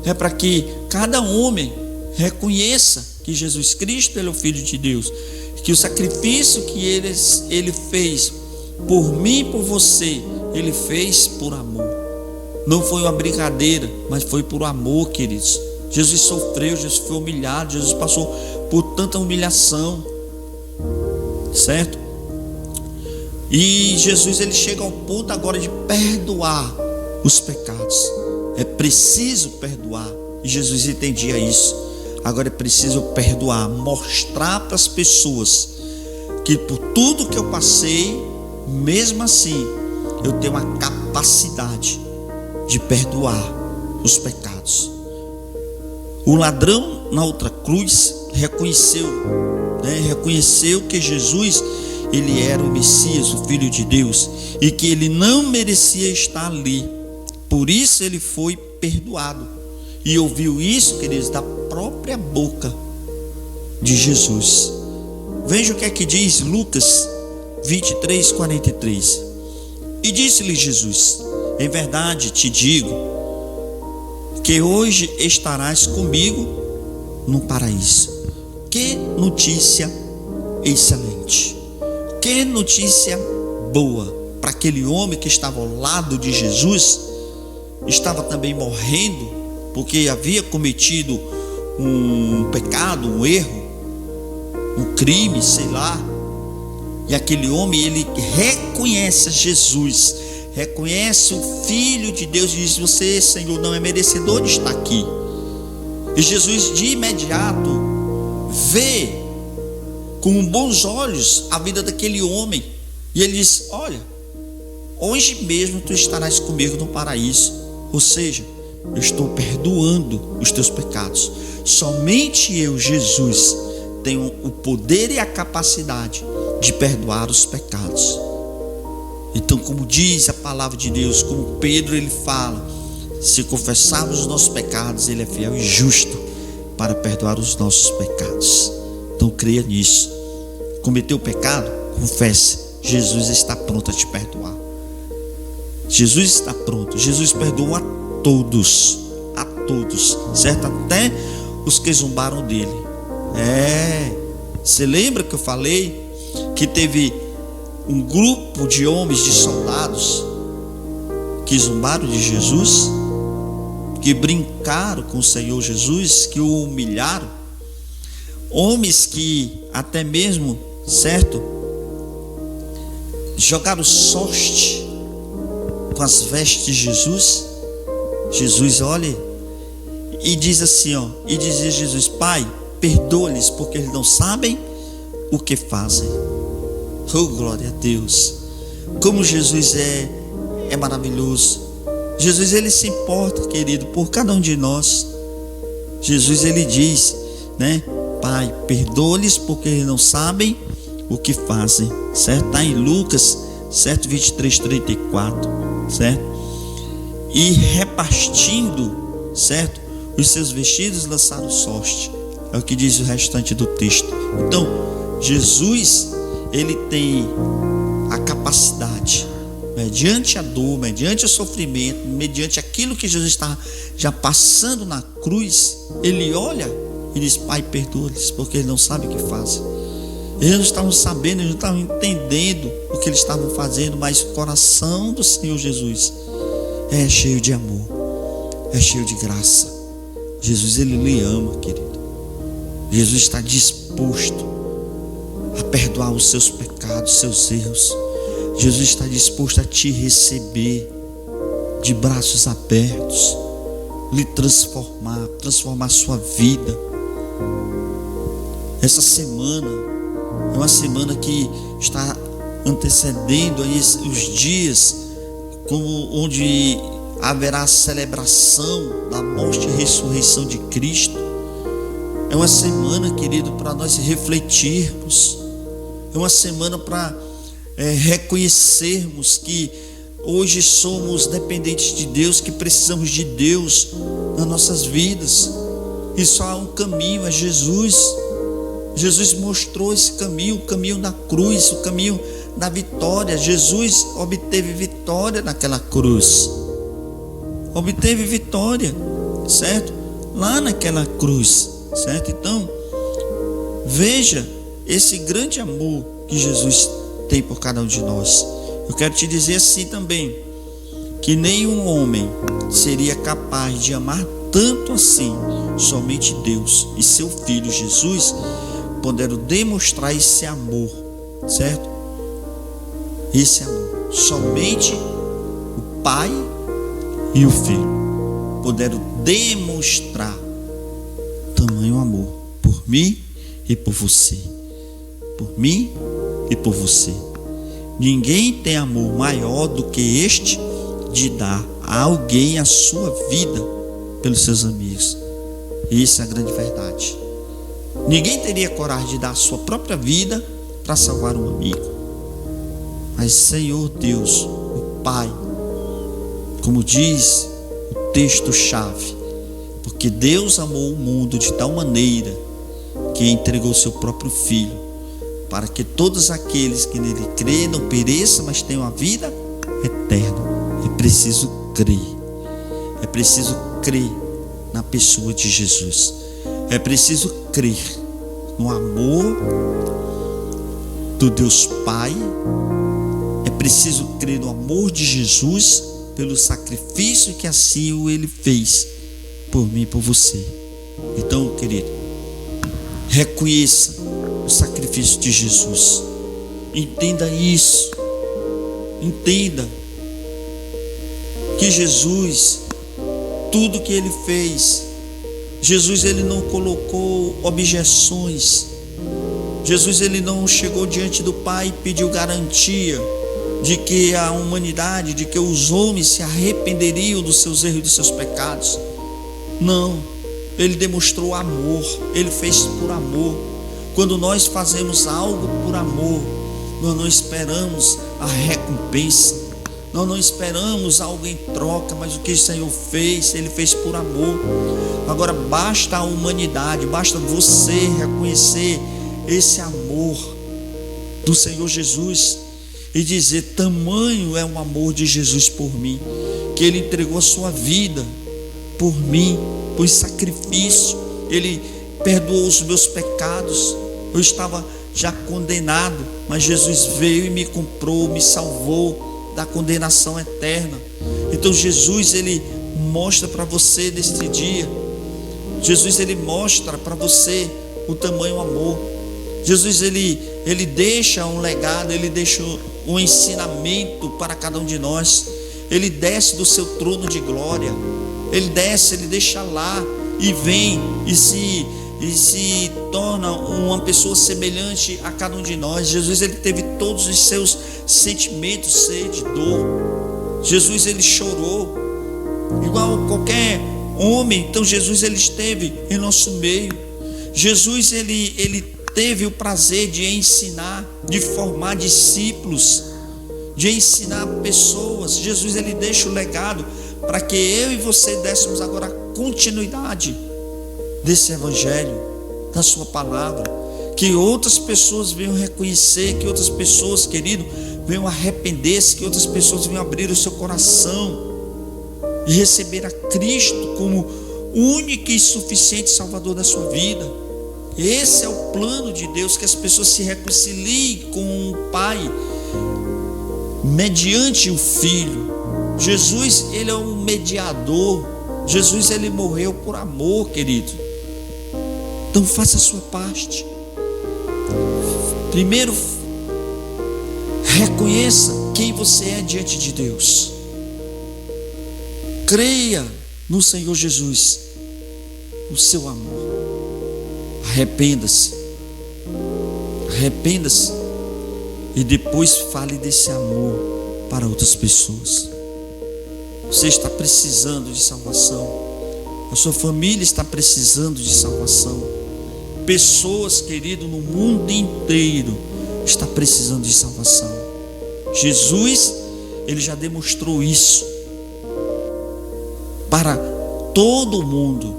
É para que cada homem reconheça que Jesus Cristo, ele é o Filho de Deus, que o sacrifício que ele fez por mim e por você, ele fez por amor. Não foi uma brincadeira, mas foi por amor, queridos. Jesus sofreu, Jesus foi humilhado, Jesus passou por tanta humilhação, certo? E Jesus, ele chega ao ponto agora de perdoar os pecados. É preciso perdoar, e Jesus entendia isso. Agora é preciso perdoar, mostrar para as pessoas que por tudo que eu passei, mesmo assim, eu tenho a capacidade de perdoar os pecados. O ladrão na outra cruz reconheceu que Jesus, ele era o Messias, o Filho de Deus, e que ele não merecia estar ali. Por isso ele foi perdoado. E ouviu isso, queridos, da própria boca de Jesus. Veja o que é que diz Lucas 23, 43. E disse-lhe Jesus: em verdade te digo que hoje estarás comigo no paraíso. Que notícia excelente! Que notícia boa para aquele homem que estava ao lado de Jesus, estava também morrendo porque havia cometido um pecado, um erro, um crime, sei lá. E aquele homem, ele reconhece Jesus, reconhece o Filho de Deus e diz: você, Senhor, não é merecedor de estar aqui. E Jesus de imediato vê com bons olhos a vida daquele homem, e ele diz: olha, hoje mesmo tu estarás comigo no paraíso. Ou seja, eu estou perdoando os teus pecados. Somente eu, Jesus, tenho o poder e a capacidade de perdoar os pecados. Então, como diz a palavra de Deus, como Pedro ele fala, se confessarmos os nossos pecados, ele é fiel e justo para perdoar os nossos pecados. Então creia nisso. Cometeu pecado? Confesse. Jesus está pronto a te perdoar. Jesus está pronto. Jesus perdoa a todos, certo? Até os que zombaram dele. Você lembra que eu falei que teve um grupo de homens, de soldados, que zombaram de Jesus, que brincaram com o Senhor Jesus, que o humilharam? Homens que até mesmo, certo, jogaram sorte com as vestes de Jesus. Jesus olha e diz assim, e dizia Jesus: Pai, perdoa-lhes, porque eles não sabem o que fazem. Oh, glória a Deus! Como Jesus é maravilhoso. Jesus, ele se importa, querido, por cada um de nós. Jesus, ele diz, né? Pai, perdoa-lhes, porque eles não sabem o que fazem, certo? Está em Lucas, certo? 23, 34, certo? E repartindo, certo, os seus vestidos, lançaram sorte. É o que diz o restante do texto. Então, Jesus, ele tem a capacidade, mediante a dor, mediante o sofrimento, mediante aquilo que Jesus está já passando na cruz, ele olha e diz: Pai, perdoa-lhes, porque eles não sabem o que fazem. Eles não estavam sabendo, eles não estavam entendendo o que eles estavam fazendo, mas o coração do Senhor Jesus é cheio de amor, é cheio de graça. Jesus, ele lhe ama, querido. Jesus está disposto a perdoar os seus pecados, seus erros. Jesus está disposto a te receber de braços abertos, lhe transformar a sua vida. Essa semana é uma semana que está antecedendo aí os dias onde haverá a celebração da morte e ressurreição de Cristo. É uma semana, querido, para nós refletirmos. É uma semana para reconhecermos que hoje somos dependentes de Deus, que precisamos de Deus nas nossas vidas. E só há um caminho, é Jesus. Jesus mostrou esse caminho, o caminho da cruz, o caminho da vitória. Jesus obteve vitória naquela cruz. Obteve vitória, certo? Lá naquela cruz, certo? Então, veja esse grande amor que Jesus tem por cada um de nós. Eu quero te dizer assim também, que nenhum homem seria capaz de amar tanto assim. Somente Deus e seu Filho Jesus puderam demonstrar esse amor, certo? Esse amor. Somente o Pai e o Filho puderam demonstrar tamanho amor por mim e por você. Por mim e por você. Ninguém tem amor maior do que este, de dar a alguém a sua vida pelos seus amigos. Isso é a grande verdade. Ninguém teria coragem de dar a sua própria vida para salvar um amigo. Mas Senhor Deus, o Pai, como diz o texto-chave, porque Deus amou o mundo de tal maneira que entregou seu próprio Filho, para que todos aqueles que nele crêem não pereçam, mas tenham a vida eterna. É preciso crer. É preciso crer na pessoa de Jesus. É preciso crer no amor do Deus Pai, é preciso crer no amor de Jesus pelo sacrifício que assim Ele fez por mim e por você. Então, querido, reconheça o sacrifício de Jesus. Entenda isso. Entenda que Jesus, tudo que Ele fez, Jesus, Ele não colocou objeções. Jesus, Ele não chegou diante do Pai e pediu garantia de que a humanidade, de que os homens se arrependeriam dos seus erros e dos seus pecados. Não, Ele demonstrou amor. Ele fez por amor. Quando nós fazemos algo por amor, nós não esperamos a recompensa, nós não esperamos algo em troca, mas o que o Senhor fez, Ele fez por amor. Agora basta a humanidade, basta você reconhecer esse amor do Senhor Jesus e dizer: tamanho é o amor de Jesus por mim, que Ele entregou a sua vida por mim, por sacrifício. Ele perdoou os meus pecados. Eu estava já condenado, mas Jesus veio e me comprou, me salvou da condenação eterna. Então Jesus, Ele mostra para você neste dia, Jesus, Ele mostra para você o tamanho do amor. Jesus, Ele deixa um legado, Ele deixa um ensinamento para cada um de nós. Ele desce do seu trono de glória, Ele desce, Ele deixa lá e vem e se torna uma pessoa semelhante a cada um de nós. Jesus, Ele teve todos os seus sentimentos, sede, dor. Jesus, Ele chorou igual qualquer homem. Então Jesus, Ele esteve em nosso meio. Jesus, Ele teve o prazer de ensinar, de formar discípulos, de ensinar pessoas. Jesus, Ele deixa o legado para que eu e você dessemos agora continuidade desse evangelho, da sua palavra, que outras pessoas venham reconhecer, que outras pessoas, querido, venham arrepender-se, que outras pessoas venham abrir o seu coração e receber a Cristo como único e suficiente Salvador da sua vida. Esse é o plano de Deus, que as pessoas se reconciliem com o Pai mediante o Filho. Jesus, Ele é um mediador. Jesus, Ele morreu por amor, querido. Então faça a sua parte. Primeiro, reconheça quem você é diante de Deus. Creia no Senhor Jesus, o seu amor. Arrependa-se e depois fale desse amor para outras pessoas. Você está precisando de salvação, a sua família está precisando de salvação. Pessoas, querido, no mundo inteiro está precisando de salvação. Jesus, Ele já demonstrou isso para todo mundo.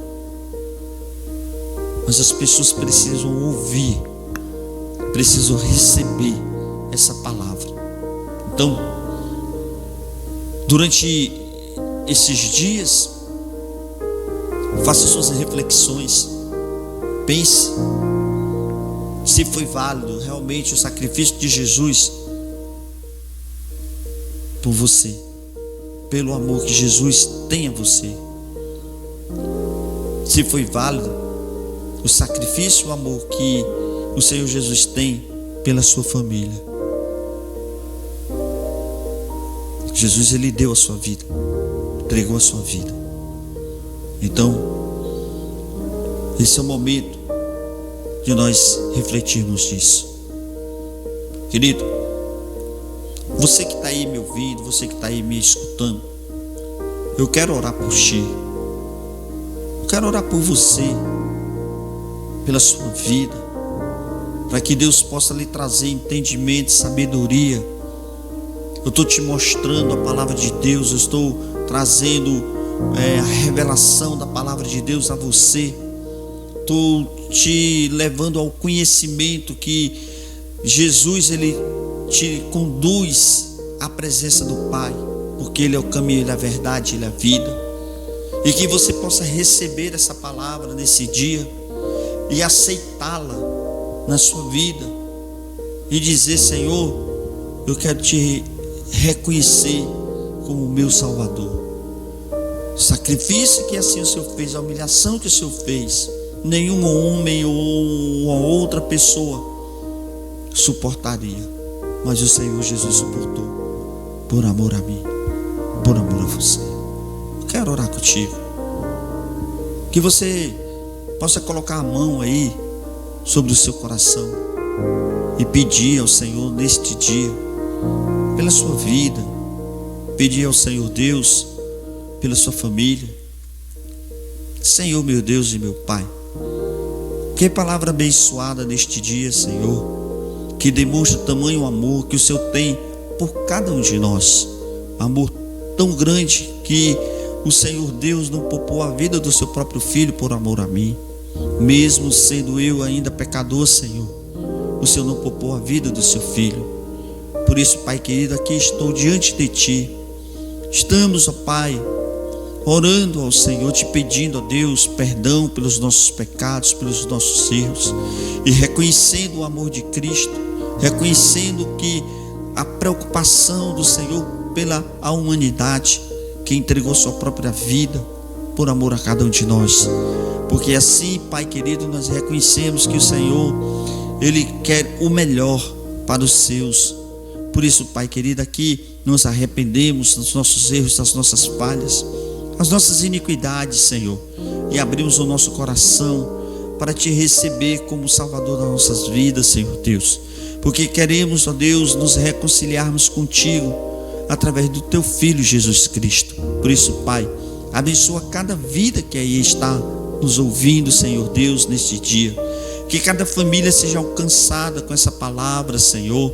Mas as pessoas precisam ouvir, precisam receber essa palavra. Então, durante esses dias, faça suas reflexões. Pense se foi válido realmente o sacrifício de Jesus por você, pelo amor que Jesus tem a você. Se foi válido o sacrifício, o amor que o Senhor Jesus tem pela sua família. Jesus, Ele deu a sua vida, entregou a sua vida. Então, esse é o momento de nós refletirmos nisso. Querido, você que está aí me ouvindo, você que está aí me escutando, eu quero orar por ti. Eu quero orar por você, pela sua vida, para que Deus possa lhe trazer entendimento, sabedoria. Eu estou te mostrando a palavra de Deus, eu estou trazendo a revelação da palavra de Deus a você. Estou te levando ao conhecimento que Jesus, Ele te conduz à presença do Pai, porque Ele é o caminho, Ele é a verdade, Ele é a vida. E que você possa receber essa palavra nesse dia e aceitá-la na sua vida e dizer: Senhor, eu quero te reconhecer como meu Salvador. O sacrifício que assim o Senhor fez, a humilhação que o Senhor fez, nenhum homem ou uma outra pessoa suportaria, mas o Senhor Jesus suportou por amor a mim, por amor a você. Eu quero orar contigo, que você possa colocar a mão aí sobre o seu coração e pedir ao Senhor neste dia pela sua vida, pedir ao Senhor Deus pela sua família. Senhor, meu Deus e meu Pai, que palavra abençoada neste dia, Senhor, que demonstra tamanho amor que o Senhor tem por cada um de nós, amor tão grande que o Senhor Deus não poupou a vida do seu próprio Filho por amor a mim, mesmo sendo eu ainda pecador, Senhor. O Senhor não poupou a vida do seu Filho. Por isso, Pai querido, aqui estou diante de Ti. Estamos, ó Pai, orando ao Senhor, te pedindo, ó Deus, perdão pelos nossos pecados, pelos nossos erros, e reconhecendo o amor de Cristo, reconhecendo que a preocupação do Senhor pela humanidade, que entregou sua própria vida por amor a cada um de nós. Porque assim, Pai querido, nós reconhecemos que o Senhor, Ele quer o melhor para os seus. Por isso, Pai querido, aqui nos arrependemos dos nossos erros, das nossas falhas, as nossas iniquidades, Senhor, e abrimos o nosso coração para Te receber como Salvador das nossas vidas, Senhor Deus, porque queremos, ó Deus, nos reconciliarmos contigo através do Teu Filho Jesus Cristo. Por isso, Pai, abençoa cada vida que aí está nos ouvindo, Senhor Deus, neste dia, que cada família seja alcançada com essa palavra, Senhor.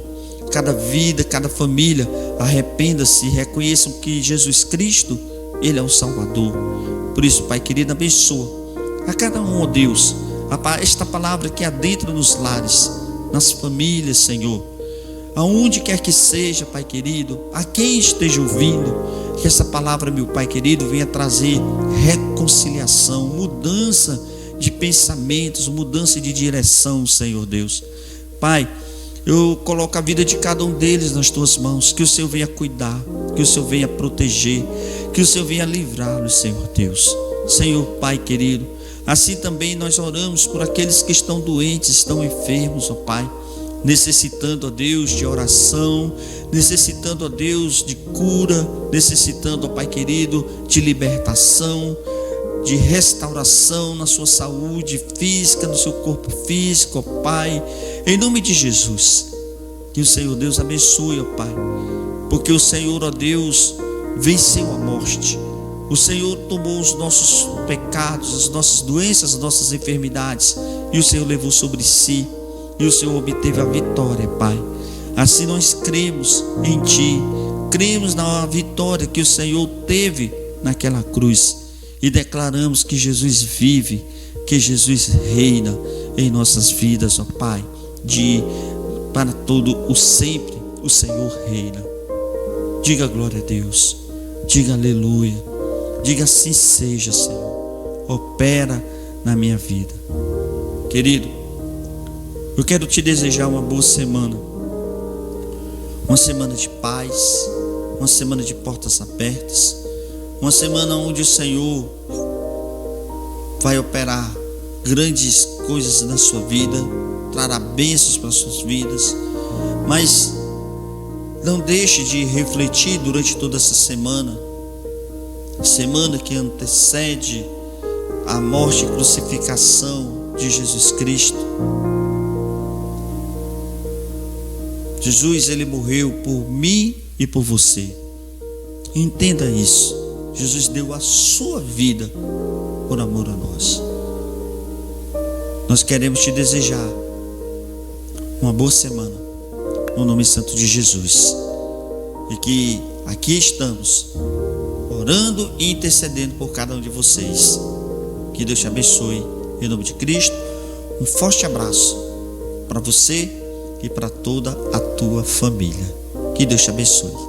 Cada vida, cada família arrependa-se e reconheçam que Jesus Cristo, Ele é o Salvador. Por isso, Pai querido, abençoa a cada um, ó Deus, esta palavra que adentra nos lares, nas famílias, Senhor, aonde quer que seja, Pai querido, a quem esteja ouvindo, que essa palavra, meu Pai querido, venha trazer reconciliação, mudança de pensamentos, mudança de direção, Senhor Deus. Pai, eu coloco a vida de cada um deles nas Tuas mãos, que o Senhor venha cuidar, que o Senhor venha proteger, que o Senhor venha livrá-los, Senhor Deus. Senhor Pai querido, assim também nós oramos por aqueles que estão doentes, estão enfermos, ó Pai, necessitando, ó Deus, de oração, necessitando, ó Deus, de cura, necessitando, ó Pai querido, de libertação, de restauração na sua saúde física, no seu corpo físico, ó Pai, em nome de Jesus. Que o Senhor Deus abençoe, ó Pai, porque o Senhor, ó Deus, venceu a morte. O Senhor tomou os nossos pecados, as nossas doenças, as nossas enfermidades, e o Senhor levou sobre si, e o Senhor obteve a vitória, Pai. Assim nós cremos em Ti, cremos na vitória que o Senhor teve naquela cruz, e declaramos que Jesus vive, que Jesus reina em nossas vidas, ó Pai, para todo o sempre o Senhor reina. Diga glória a Deus, diga aleluia, diga assim seja, Senhor, opera na minha vida. Querido, eu quero te desejar uma boa semana, uma semana de paz, uma semana de portas abertas, uma semana onde o Senhor vai operar grandes coisas na sua vida, trará bênçãos para as suas vidas. Mas não deixe de refletir durante toda essa semana que antecede a morte e crucificação de Jesus Cristo. Jesus, Ele morreu por mim e por você. Entenda isso. Jesus deu a sua vida por amor a nós. Nós queremos te desejar uma boa semana, no nome santo de Jesus. E que aqui estamos, orando e intercedendo por cada um de vocês. Que Deus te abençoe, em nome de Cristo. Um forte abraço para você e para toda a tua família. Que Deus te abençoe.